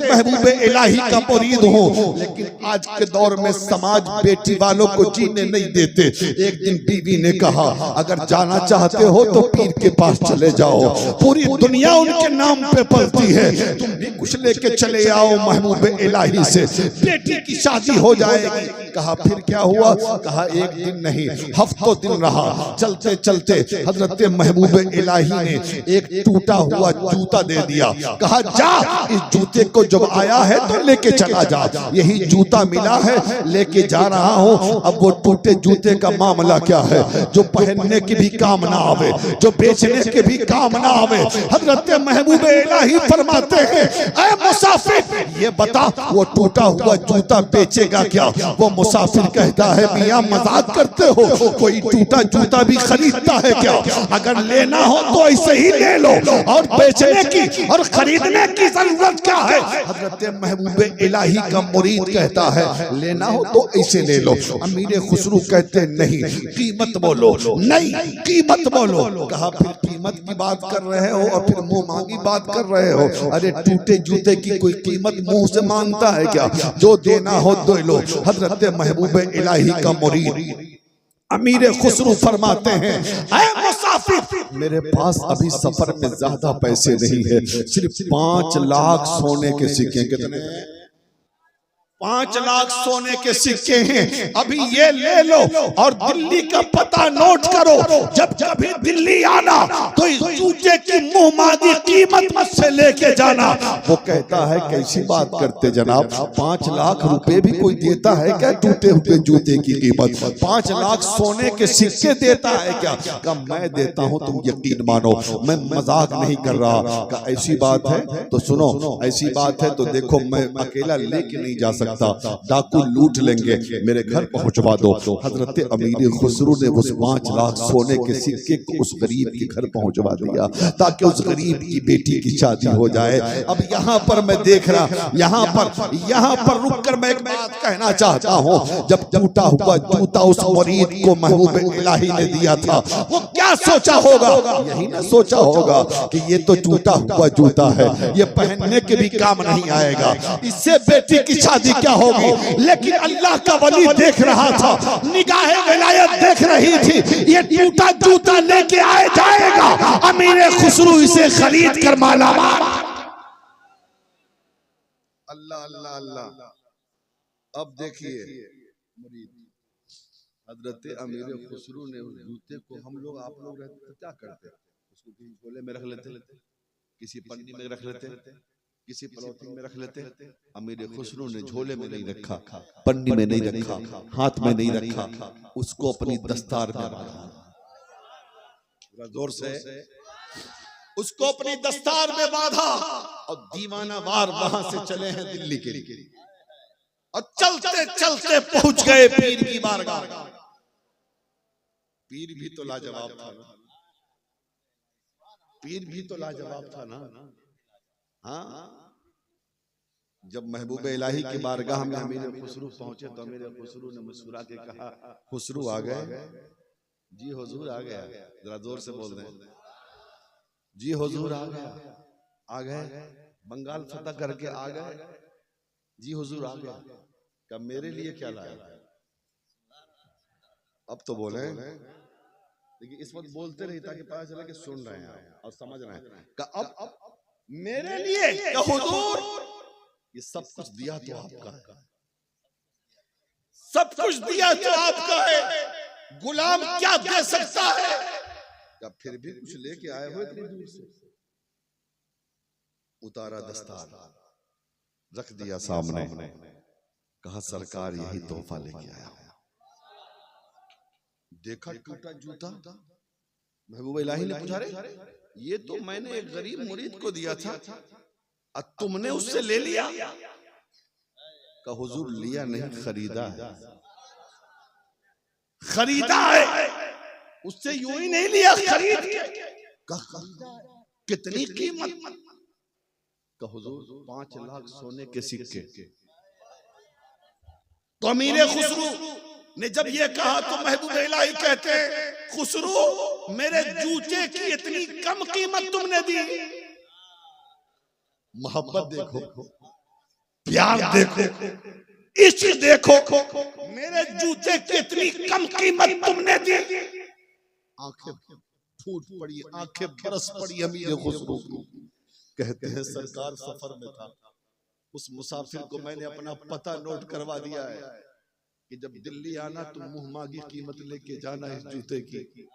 महबूब इलाही का मुरीद हो, लेकिन आज के दौर में समाज बेटी वालों को जीने नहीं देते। एक दिन बीवी ने कहा अगर जाना चाहते हो तो पीर के पास चले जाओ, पूरी दुनिया उनके नाम पे पलती है, तुम भी कुछ लेके चले आओ महबूब इलाही से, बेटी की शादी हो जाएगी। कहा फिर क्या हुआ? कहा एक दिन नहीं हफ्तों दिन रहा। चलते चलते हजरत महबूब इलाही ने एक टूटा हुआ जूता दे दिया। कहा जा इस जूते को जब आया है तो लेके चला जा, यही जूता मिला है लेके जा रहा हूँ। अब वो टूटे जूते का मामला क्या है जो पहनने की भी काम ना आवे, जो बेचने के भी काम ना आवे। हजरत महबूब इलाही फरमाते हैं ऐ मुसाफिर ये बता वो टूटा हुआ जूता बेचेगा क्या? वो मुसाफिर कहता है मियां मजाक करते हो, कोई टूटा जूता भी खरीदता है क्या? अगर लेना हो तो ऐसे ही ले लो, और बेचने की और खरीदने की जरूरत क्या है? हजरत महबूब इलाही का मुरीद कहता है लेना हो तो ऐसे ले लो। अमीर खुसरू कहते नहीं कीमत बोलो, नहीं कीमत बोलो। कहा फिर कीमत की बात कर रहे हो और फिर मुंह मांगी बात कर रहे हो? अरे टूटे जूते की कोई कीमत मुंह से मांगता है क्या? जो देना हो दो लो। हजरत महबूब इलाही का मुरीद अमीर खुसरू फरमाते हैं ऐ मुसाफिर मेरे पास अभी सफर में ज्यादा पैसे नहीं है, सिर्फ 5 लाख सोने के सिक्के। कितने? 5 लाख सोने के सिक्के हैं, अभी ये ले लो और दिल्ली का पता नोट करो। जब कभी दिल्ली आना तो इस जूते की मुंह मांगी कीमत मुझसे लेके जाना। वो कहता है कैसी बात करते जनाब, 5 लाख रुपए भी कोई देता है क्या टूटे हुए जूते की कीमत? 5 लाख सोने के सिक्के देता है क्या? का मैं देता हूं, तुम यकीन मानो, मैं मजाक नहीं कर रहा। का ऐसी बात है तो सुनो, ऐसी बात है तो देखो, मैं अकेला लेके नहीं जा सकता, डाकू लूट लेंगे, मेरे घर पहुंचवा दो। हजरत अमीर खुसरू ने उस 5 लाख सोने के सिक्के को उस गरीब के घर पहुंचवा दिया ताकि उस गरीब की बेटी की शादी हो जाए। अब यहाँ पर मैं देख रहा, यहाँ पर रुक कर मैं एक बात कहना चाहता हूँ। जब टूटा हुआ जूता उस मुरीद को महबूब इलाही ने दिया था, वो क्या सोचा होगा? यही ना सोचा होगा कि ये तो टूटा हुआ जूता है, ये पहनने के भी काम नहीं आएगा, इससे बेटी की शादी क्या होगी? लेकिन अल्लाह का वली देख रहा था, निगाहे विलायत देख रही थी, ये टूटा जूता लेके आए जाएगा, अमीर खुसरू इसे खरीद कर मालामाल। अल्लाह अल्लाह अल्लाह। अब देखिए मुरीद, हजरत अमीर खुसरू ने उस जूते को, हम लोग आप लोग रहते तो क्या करते? उसको किसी झोले में रख लेते, किसी पन्नी में रख लेते, किसी पॉलिथीन में रख लेते। अमीर खुसरू ने झोले में नहीं रखा, पन्नी में नहीं रखा, हाथ में नहीं रखा, उसको अपनी दस्तार में बांधा। जोर से, उसको अपनी दस्तार में बांधा और दीवाना वार वहां से चले हैं दिल्ली के लिए, और चलते चलते पहुंच गए पीर की बारगाह। पीर भी तो लाजवाब था ना, पीर भी तो लाजवाब था ना। हाँ, जब महबूब इलाही की बारगाह में अमीर खुसरू पहुंचे तो अमीर खुसरू ने मुस्कुरा के कहा, खुसरू आ गए? जी हुजूर आ गया। जरा जोर से बोल दें, जी हुजूर आ गया, आ गए, बंगाल फतह करके आ गए, जी हुजूर आ गया। क्या मेरे लिए क्या लाया? अब तो बोले, लेकिन इस वक्त बोलते रही ताकि पता चले कि सुन रहे हैं और समझ रहे हैं। अब मेरे लिए क्या हुजूर? ये सब कुछ दिया तो आपका है, सब कुछ दिया तो आपका है, गुलाम क्या दे सकता है? या फिर भी कुछ लेके आए हो इतनी दूर से? उतारा दस्तार, रख दिया सामने, कहा सरकार यही तोहफा लेके आया। देखा टूटा जूता, महबूब इलाही ने पूछा, रे ये तो मैंने एक गरीब मुरीद को दिया था, अब तुमने उससे ले लिया? का हुजूर लिया नहीं, खरीदा है, खरीदा है, उससे यूं ही नहीं लिया, खरीद के। कितनी कीमत? का हुजूर 5 लाख सोने के सिक्के। तो अमीर खुसरू ने जब ये कहा तो महबूब इलाही कहते, खुसरू मेरे जूते की इतनी कम कीमत तुमने दी? मोहब्बत देखो, प्यार देखो, इश्क देखो, मेरे जूते की इतनी कम कीमत तुमने दी? आंखें फूट पड़ी, आंखें बरस पड़ी अमीर खुसरू की। कहते हैं सरकार सफर में था, उस मुसाफिर को मैंने अपना पता नोट करवा दिया है कि जब दिल्ली आना तो मुंह मांगी कीमत लेके जाना इस जूते की।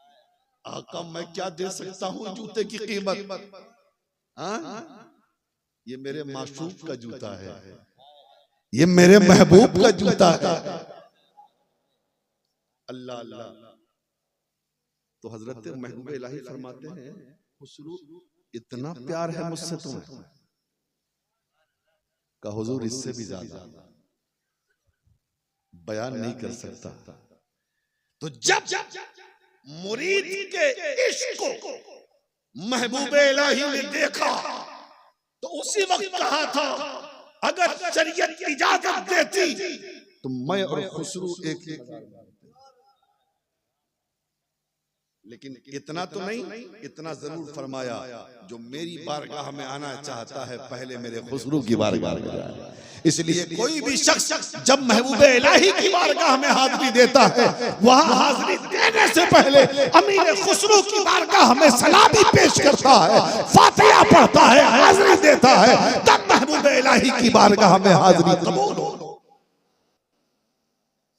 आका मैं क्या दे सकता हूँ जूते की कीमत? ये मेरे माशूक का जूता है, ये मेरे महबूब का जूता है। अल्लाह अल्लाह। तो हजरत महबूब इलाही फरमाते हैं, खुसरू इतना प्यार है मुझसे तुम्हें? का हुजूर इससे भी ज्यादा, बयान नहीं कर सकता। तो जब मुरीद के इश्क को महबूब इलाही ने देखा तो उसी वक्त कहा था, अगर शरीयत इजाजत देती तो मैं और खुसरू एक ही। लेकिन इतना तो नहीं, इतना जरूर फरमाया, जो मेरी बारगाह में आना चाहता है पहले मेरे खुसरू की बारगाह में जाए। इसलिए कोई भी शख्स जब महबूब इलाही की बारगाह में हाजिरी देता है, वहां हाजिरी देने से पहले अमीर खुसरू की बारगाह में सलामी पेश करता है, फातिहा पढ़ता है, हाजिरी देता है, तब महबूब इलाही की बारगाह में हाजिरी कबूल हो।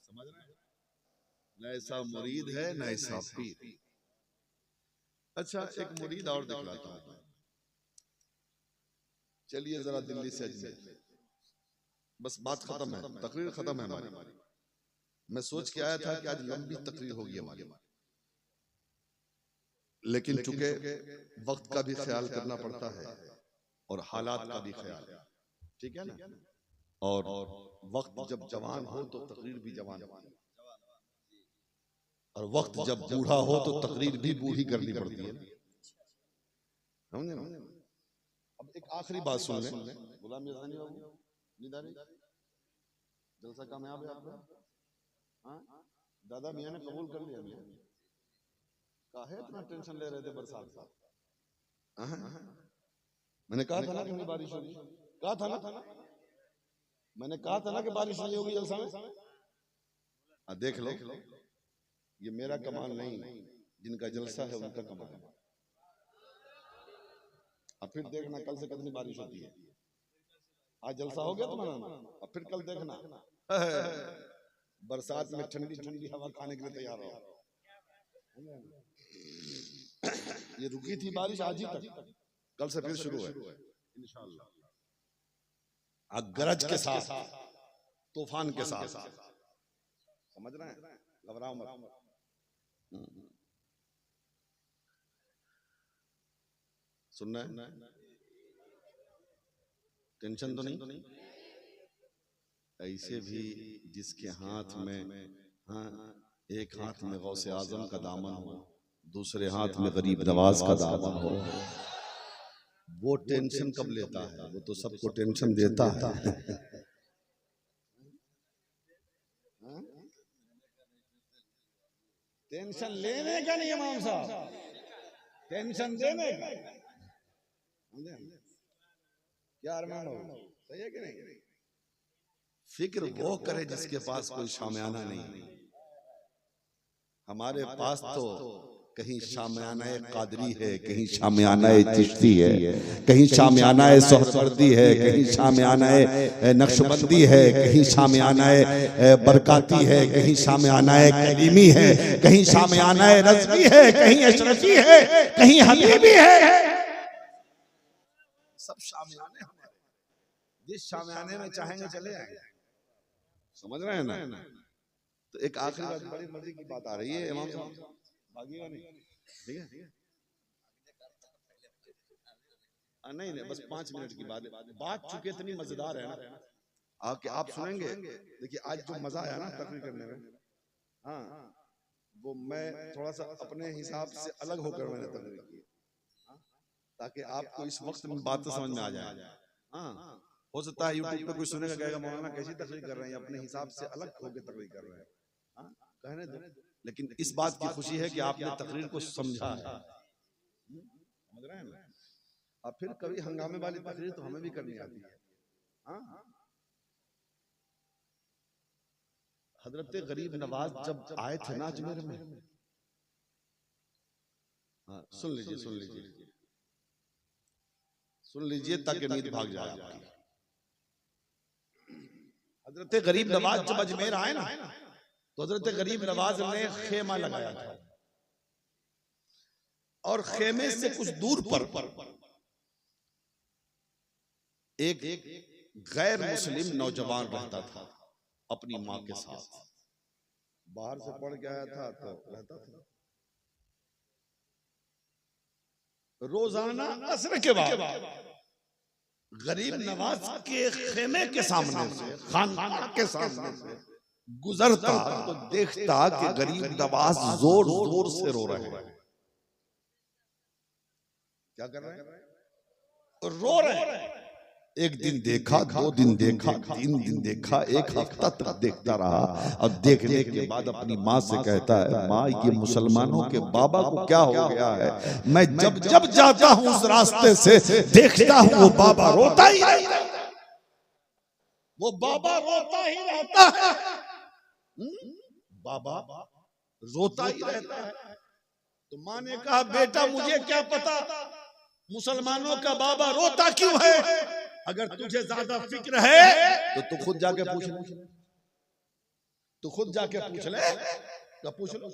समझ रहे हैं? न ऐसा मुरीद है न ऐसा पीर। अच्छा, एक मुरीद और दिखलाता हूं। चलिए जरा दिल्ली से अजमेर, बस बात खत्म है, तकरीर खत्म है हमारी। मैं सोच के आया था कि आज लंबी तकरीर होगी हमारी, लेकिन चूंकि वक्त का भी ख्याल करना पड़ता है और हालात का भी ख्याल, ठीक है ना। और वक्त जब जवान हो तो तकरीर भी जवान, और वक्त जब बूढ़ा हो तो तकरीर भी बूढ़ी करनी पड़ती है, समझे ना। अब एक आखिरी बात सुन लें, गुलाम मिर्ज़ानी बाबू निदारी जलसा कामयाब है आपका? हाँ, दादा मियाँ ने कबूल कर लिया मियाँ, काहे इतना टेंशन ले रहे थे बरसात का? मैंने कहा था ना कि बारिश होगी, कहा था ना, मैंने कहा था ना कि बारिश नहीं होगी जलसा में। देख लो, ये मेरा कमाल नहीं, जिनका जलसा है उनका कमाल है। अब फिर देखना कल से कितनी बारिश होती है। आज जलसा हो गया तुम्हारा, अब फिर कल देखना बरसात में ठंडी ठंडी हवा खाने के लिए तैयार हो। ये रुकी थी बारिश आज ही तक, कल से फिर शुरू है इंशाअल्लाह, गरज के साथ, तूफान के साथ, समझ रहे हैं, घबराओ मत। सुनना है, टेंशन तो नहीं। ऐसे भी जिसके हाथ में, हाँ, एक हाथ में गौसे आजम का दामन हो, दूसरे हाथ में गरीब नवाज का दामन हो, वो टेंशन कब लेता है? वो तो सबको टेंशन देता है। टेंशन लेने का नहीं इमाम साहब, टेंशन देने का। क्या अरमान हो, सही है कि नहीं? फिक्र वो करे जिसके पास कोई शामियाना नहीं। हमारे पास तो कहीं शामियाना कादरी है, कहीं शामियाना चिश्ती है, कहीं शामियाना सोहरवर्दी है, कहीं शामियाना नक्शबंदी है, कहीं शामियाना बरकाती है, कहीं शामियाना कलीमी है, कहीं शामियाना रज़वी है, कहीं अशरफी है, कहीं हबीबी है। सब शामियाने हमारे, जिस शामियाने में चाहेंगे चले आएंगे, समझ रहे हैं ना। तो एक आखिरी बात, बड़ी मजे की बात आ रही है इमाम साहब, भागिएगा नहीं, ठीक है? नहीं, बस 5 मिनट की बात है। बात चुके इतनी मजेदार है ना, आके आप सुनेंगे। देखिए आज जो मजा आया ना तकरीर करने में, हाँ, वो मैं थोड़ा सा अपने हिसाब से अलग होकर मैंने तकरीर की, ताकि आपको इस वक्त में बात समझ में आ जाए। हाँ, हो सकता है यूट्यूब पे कोई सुनेगा, कहेगा मौलाना कैसी तकरीर कर रहे हैं, अपने हिसाब से अलग होकर तकरीर कर रहे हैं। हाँ, कहने दो, लेकिन इस बात की खुशी है कि आपने तकरीर को समझा है, समझ रहे हैं ना। अब फिर कभी हंगामे वाली तकरीर तो हमें भी करनी आती है। हाँ, हजरत गरीब नवाज जब आए थे ना अजमेर में, हाँ, सुन लीजिए ताकि नींद भाग जाए आपकी। हजरत गरीब नवाज जब अजमेर आए ना, तो हजरत गरीब नवाज ने खेमा लगाया था, और खेमे से कुछ दूर पर एक गैर मुस्लिम नौजवान रहता था अपनी माँ के साथ। बाहर से पढ़ के आया था तो रहता था। रोजाना असर के बाद गरीब नवाज के खेमे के सामने से, खानकाह के सामने से गुजरता तो देखता कि गरीब नवाज जोर जोर से रो रहे हैं। क्या कर रहे हैं? रो रहे हैं। एक दिन देखा, 2 दिन देखा, 3 दिन देखा, 1 हफ्ता तक देखता रहा, और देखने के बाद अपनी माँ से कहता है, माँ ये मुसलमानों के बाबा को क्या हो गया है? मैं जब जब जाता हूँ उस रास्ते से देखता हूँ वो बाबा रोता ही रहता है, वो बाबा रोता ही रहता है, बाबा रोता ही रहता है। तो माँ ने कहा, बेटा मुझे क्या पता मुसलमानों का बाबा रोता क्यों है, अगर तुझे ज्यादा फिक्र है तो तू खुद जाके पूछ ले, तू खुद जाके पूछ ले, तो पूछ लो।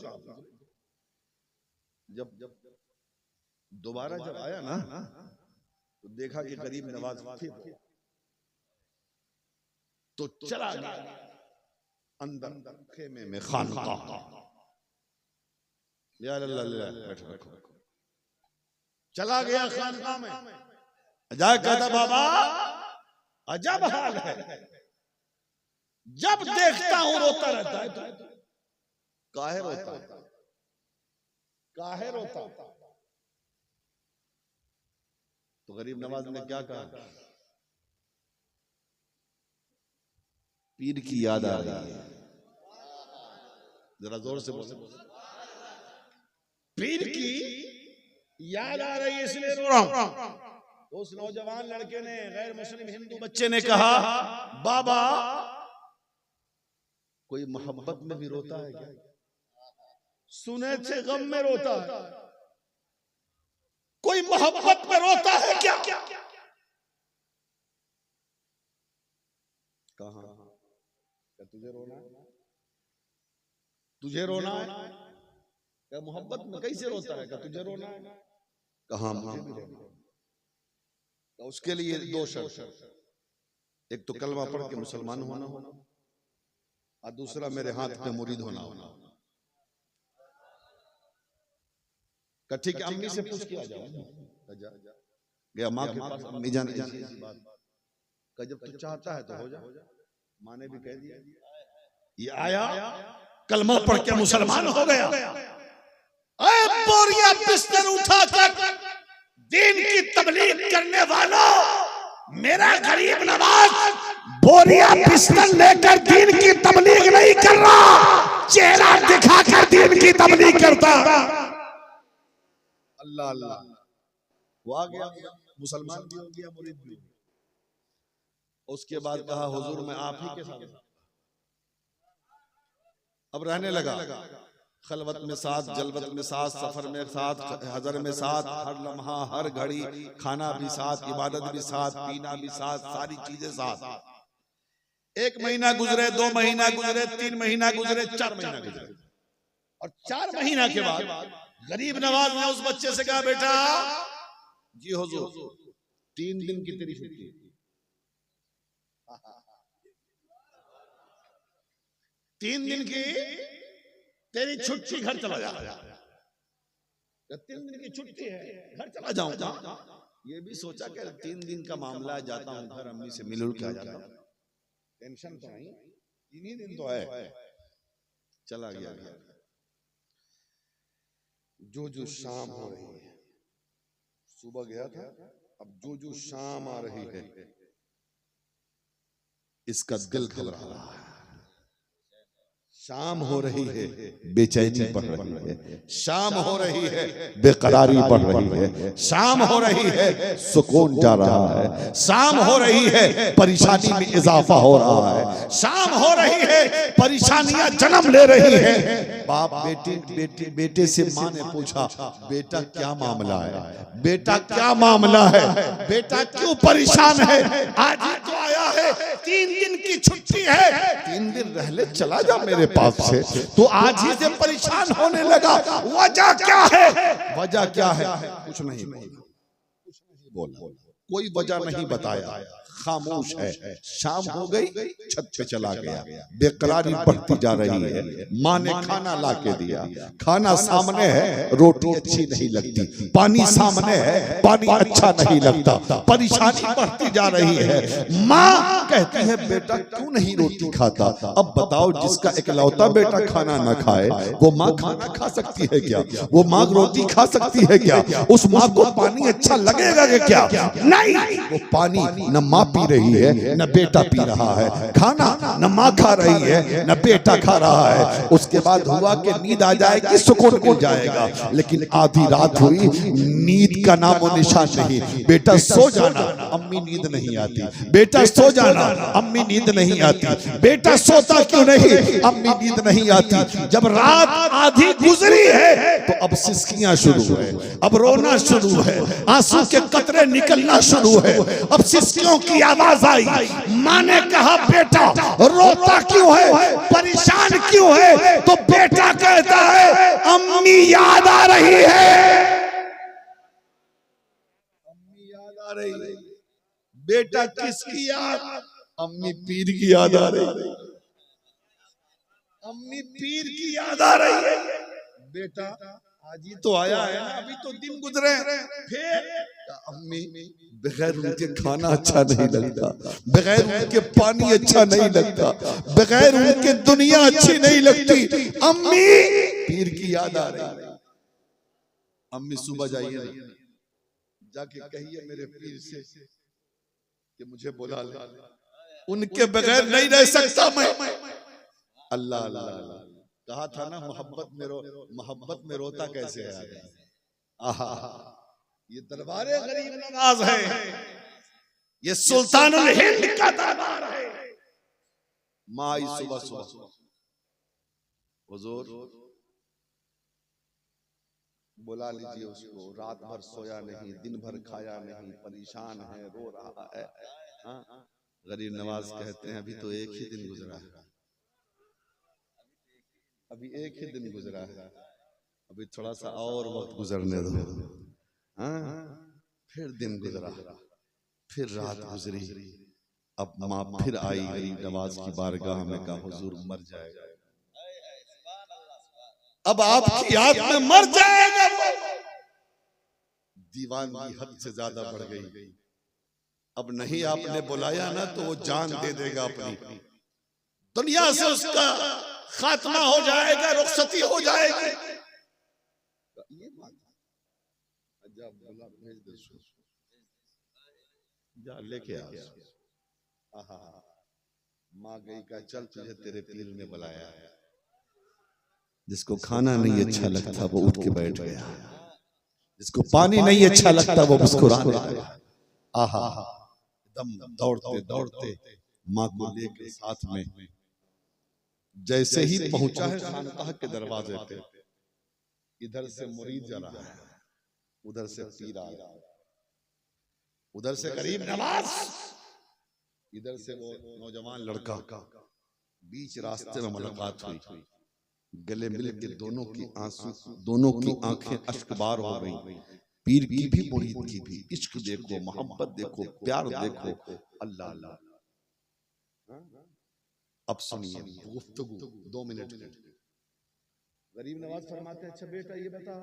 जब दोबारा जब आया ना तो देखा कि गरीब नवाज फिर तो चला गया अंदर खेमे में खानकाह। या अल्लाह बैठो बैठो, चला गया खानकाह में, जा कहता बाबा अजब हाल है, जब देखता हूं रोता रहता है। तो काहे रोता, काहे रोता? तो गरीब नवाज ने क्या कहा, पीर की याद आ रही है। जरा जोर से बोलो, पीर की याद आ रही है इसलिए रो रहा हूं। उस नौजवान लड़के ने, गैर मुस्लिम हिंदू बच्चे ने कहा बाबा कोई मोहब्बत में भी रोता है क्या? सुने से गम में रोता है, कोई मोहब्बत में रोता है क्या? कहा तुझे रोना है, तुझे रोना है क्या? मोहब्बत में कैसे रोता है? क्या तुझे रोना है? कहा मुझे भी रोना है। तो उसके लिए दो शर्त, एक तो कलमा पढ़ के मुसलमान होना और दूसरा मेरे हाथ में मुरीद होना। ठीक है, अम्मी से पूछ के आ जाओ। गया माँ के पास, अम्मी जान ऐसी बात का जब तू चाहता है तो हो जा। माँ ने भी कह दिया, ये आया कलमा पढ़ के मुसलमान हो गया। बोरिया बिस्तर उठाकर दीन की तबलीग करने वालों, मेरा गरीब नवाज बोरिया बिस्तर लेकर दीन की तबलीग नहीं कर रहा, चेहरा दिखाकर दीन की तबलीग करता। अल्लाह अल्लाह, वो आ गया, मुसलमान भी हो गया, मुरीद भी हो गया। उसके बाद कहा हुजूर मैं आप ही के साथ, अब रहने लगा खलवत में साथ, जलवत में साथ, सफर में साथ, हजर में साथ, हर लम्हा हर घड़ी, खाना भी साथ, इबादत भी साथ, पीना भी साथ, सारी चीजें साथ। 1 महीना गुजरे, 2 महीना गुजरे, 3 महीना गुजरे, 4 महीना गुजरे, और 4 महीना के बाद गरीब नवाज ने उस बच्चे से कहा बेटा जी हुजूर 3 दिन की तेरी छुट्टी, 3 दिन की तेरी छुट्टी, घर चला जा। 3 दिन की छुट्टी है, घर चला जाऊंगा। ये भी सोचा कि 3 दिन का मामला है, जाता हूं घर, अम्मी से मिल के आ जाता हूं, टेंशन तो नहीं, 3 ही दिन तो है। चला गया। जो शाम हो रही है, सुबह गया था, अब जो शाम आ रही है, इसका दिल घबरा रहा है। शाम हो रही है, बेचैनी बढ़ रही है, शाम हो रही है, बेकरारी बढ़ रही है, शाम हो रही है, सुकून जा रहा है, शाम हो रही है, परेशानी में इजाफा हो रहा है, शाम हो रही है, परेशानियां जन्म ले रही है। बाप बेटे से माँ ने पूछा बेटा क्या मामला है, बेटा क्या मामला है, बेटा क्यों परेशान है? आज ही तो आया है, 3 दिन की छुट्टी है, 3 दिन रह ले, चला जा मेरे पास से। तो आज ही से परेशान होने लगा, वजह क्या है? वजह क्या है? कुछ नहीं बोला, कोई वजह नहीं बताया, खामोश है। शाम हो गई, छत पे चला गया, बेकरारी बढ़ती जा रही है। माँ ने खाना ला के दिया, खाना सामने है, रोटी अच्छी नहीं लगती, पानी सामने है, पानी अच्छा नहीं लगता, परेशानी बढ़ती जा रही है। माँ कहती है बेटा क्यों नहीं रोटी खाता? अब बताओ, जिसका इकलौता बेटा खाना ना खाए, वो माँ खाना खा सकती है क्या? वो माँ रोटी खा सकती है क्या? उस माँ को पानी अच्छा लगेगा क्या? नहीं, वो पानी न माँ पी रही है, न बेटा पी रहा है, खाना न माँ खा रही है, न बेटा खा रहा है। उसके बाद हुआ कि नींद आ जाएगी, सुकून मिल जाएगा, लेकिन आधी रात हुई, नींद का नामो निशान नहीं। बेटा सो जाना, अम्मी नींद नहीं आती, बेटा सो जाना, अम्मी नींद नहीं आती, बेटा सोता क्यों नहीं, अम्मी नींद नहीं आती। जब रात आधी गुजरी है तो अब सिसकियां शुरू है, अब रोना शुरू है, आंसू के कतरे निकलना शुरू है, अब सिसकियों की आवाज आई। माँ ने कहा बेटा रोता क्यों है, परेशान क्यों है? तो बेटा कहता है अम्मी याद आ रही है। अम्मी याद आ रही है। बेटा किसकी याद? अम्मी पीर की याद आ रही है। अम्मी पीर की याद आ रही है। बेटा आज ही तो आया है ना, अभी तो दिन गुजरे। फिर अम्मी बगैर उनके खाना अच्छा नहीं लगता, बगैर उनके पानी अच्छा नहीं लगता, बगैर उनके दुनिया अच्छी नहीं लगती। अम्मी पीर की याद आ रही है। अम्मी सुबह जाइए ना, जाके कहिए मेरे पीर से कि मुझे बुला ले, उनके बगैर नहीं रह सकता मैं। अल्लाह अल्लाह कहा था ना, मोहब्बत में रोता कैसे है। आहा, ये दरबारे गरीब नवाज है, ये सुल्तानुल हिंद का दरबार है। माँ आई सुबह सुबह, हुजूर बुला लीजिए उसको, रात भर सोया नहीं, दिन भर खाया नहीं, परेशान है, रो रहा है। हाँ? गरीब नवाज कहते हैं अभी तो एक ही दिन गुजरा है, अभी एक ही दिन गुजरा है, अभी थोड़ा सा और वक्त गुजरने दो। हाँ? फिर दिन गुजरा, फिर रात गुजरी, अब माँ फिर आई गरीब नवाज की बारगाह में, कहा हुजूर मर जाएगा, अब आपकी याद में मर जाएगा। दीवानगी हद से ज्यादा बढ़ गई, अब नहीं आपने बुलाया ना तो वो जान दे देगा अपनी, दुनिया से उसका खात्मा हो जाएगा, रुखसती हो जाएगी। ये बात जब बोला भेज दे, जा लेके आ। माँ गई का चल तुझे तेरे पीर ने बुलाया है। जिसको खाना नहीं अच्छा लगता वो उठ के बैठ गया, जिसको पानी नहीं अच्छा लगता वो मुस्कुराने लगा। आहा, एकदम दौड़ते दौड़ते माँ को लेकर साथ में जैसे ही पहुंचा है खानकाह के दरवाजे पे, इधर से मुरीद जा रहा है, उधर से पीर आ रहा है, उधर से गरीब नवाज, इधर से वो नौजवान लड़का। बीच रास्ते में मुलाकात हुई, गले मिल के दोनों की आंसू, दोनों की आंखें अश्कबार हो गई। पीर की भी मुरीद की भी। इश्क देखो, मोहब्बत देखो, प्यार देखो। अल्लाह अल्लाह। अब सुनिए गुफ्तगू 2 मिनट की। गरीब नवाज फरमाते, अच्छा बेटा ये बता,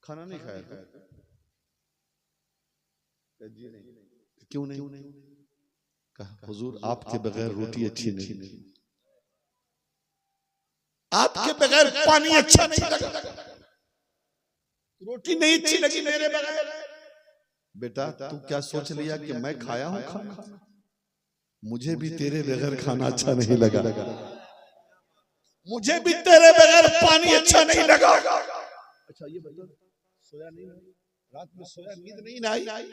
खाना नहीं खाया था? जी नहीं। क्यों नहीं? कहा हुजूर आपके बगैर रोटी अच्छी नहीं, आपके बगैर पानी अच्छा नहीं लगा, रोटी नहीं अच्छी लगी मेरे बगैर। बेटा तू क्या सोच लिया कि मैं खाया हूं खाना? मुझे भी तेरे बगैर खाना अच्छा नहीं लगा, मुझे भी तेरे बगैर पानी अच्छा नहीं लगा। अच्छा ये बता, सोया नहीं, रात में सोया, नींद नहीं आई?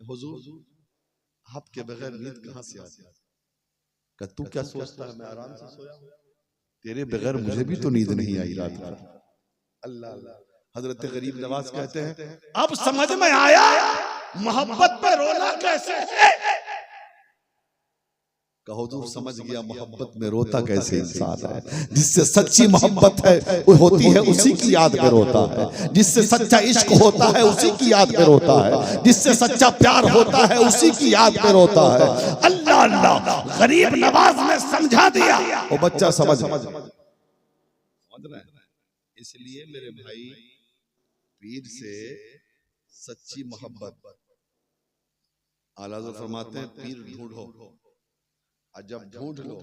हुजूर आपके बगैर नींद कहां से आती? का तू क्या सोचता है मैं आराम से सोया हूं, तेरे बगैर मुझे भी तो नींद नहीं आई रात भर। अल्लाह अल्लाह। हजरत गरीब नवाज कहते हैं अब समझ में आया मोहब्बत में रोना कैसे है। कहो हुजूर समझ गया मोहब्बत में रोता कैसे इंसान है। जिससे सच्ची मोहब्बत है वो होती है उसी की याद में रोता है, जिससे सच्चा इश्क होता है उसी की याद में रोता है, जिससे सच्चा प्यार होता है उसी की याद में रोता है। अल्लाह अल्लाह, गरीब नवाज ने समझा दिया, वो बच्चा समझ रहा है। इसलिए मेरे भाई, पीर से सच्ची मोहब्बत, आला हज़रत फरमाते हैं पीर ढूंढो, और जब ढूंढ लो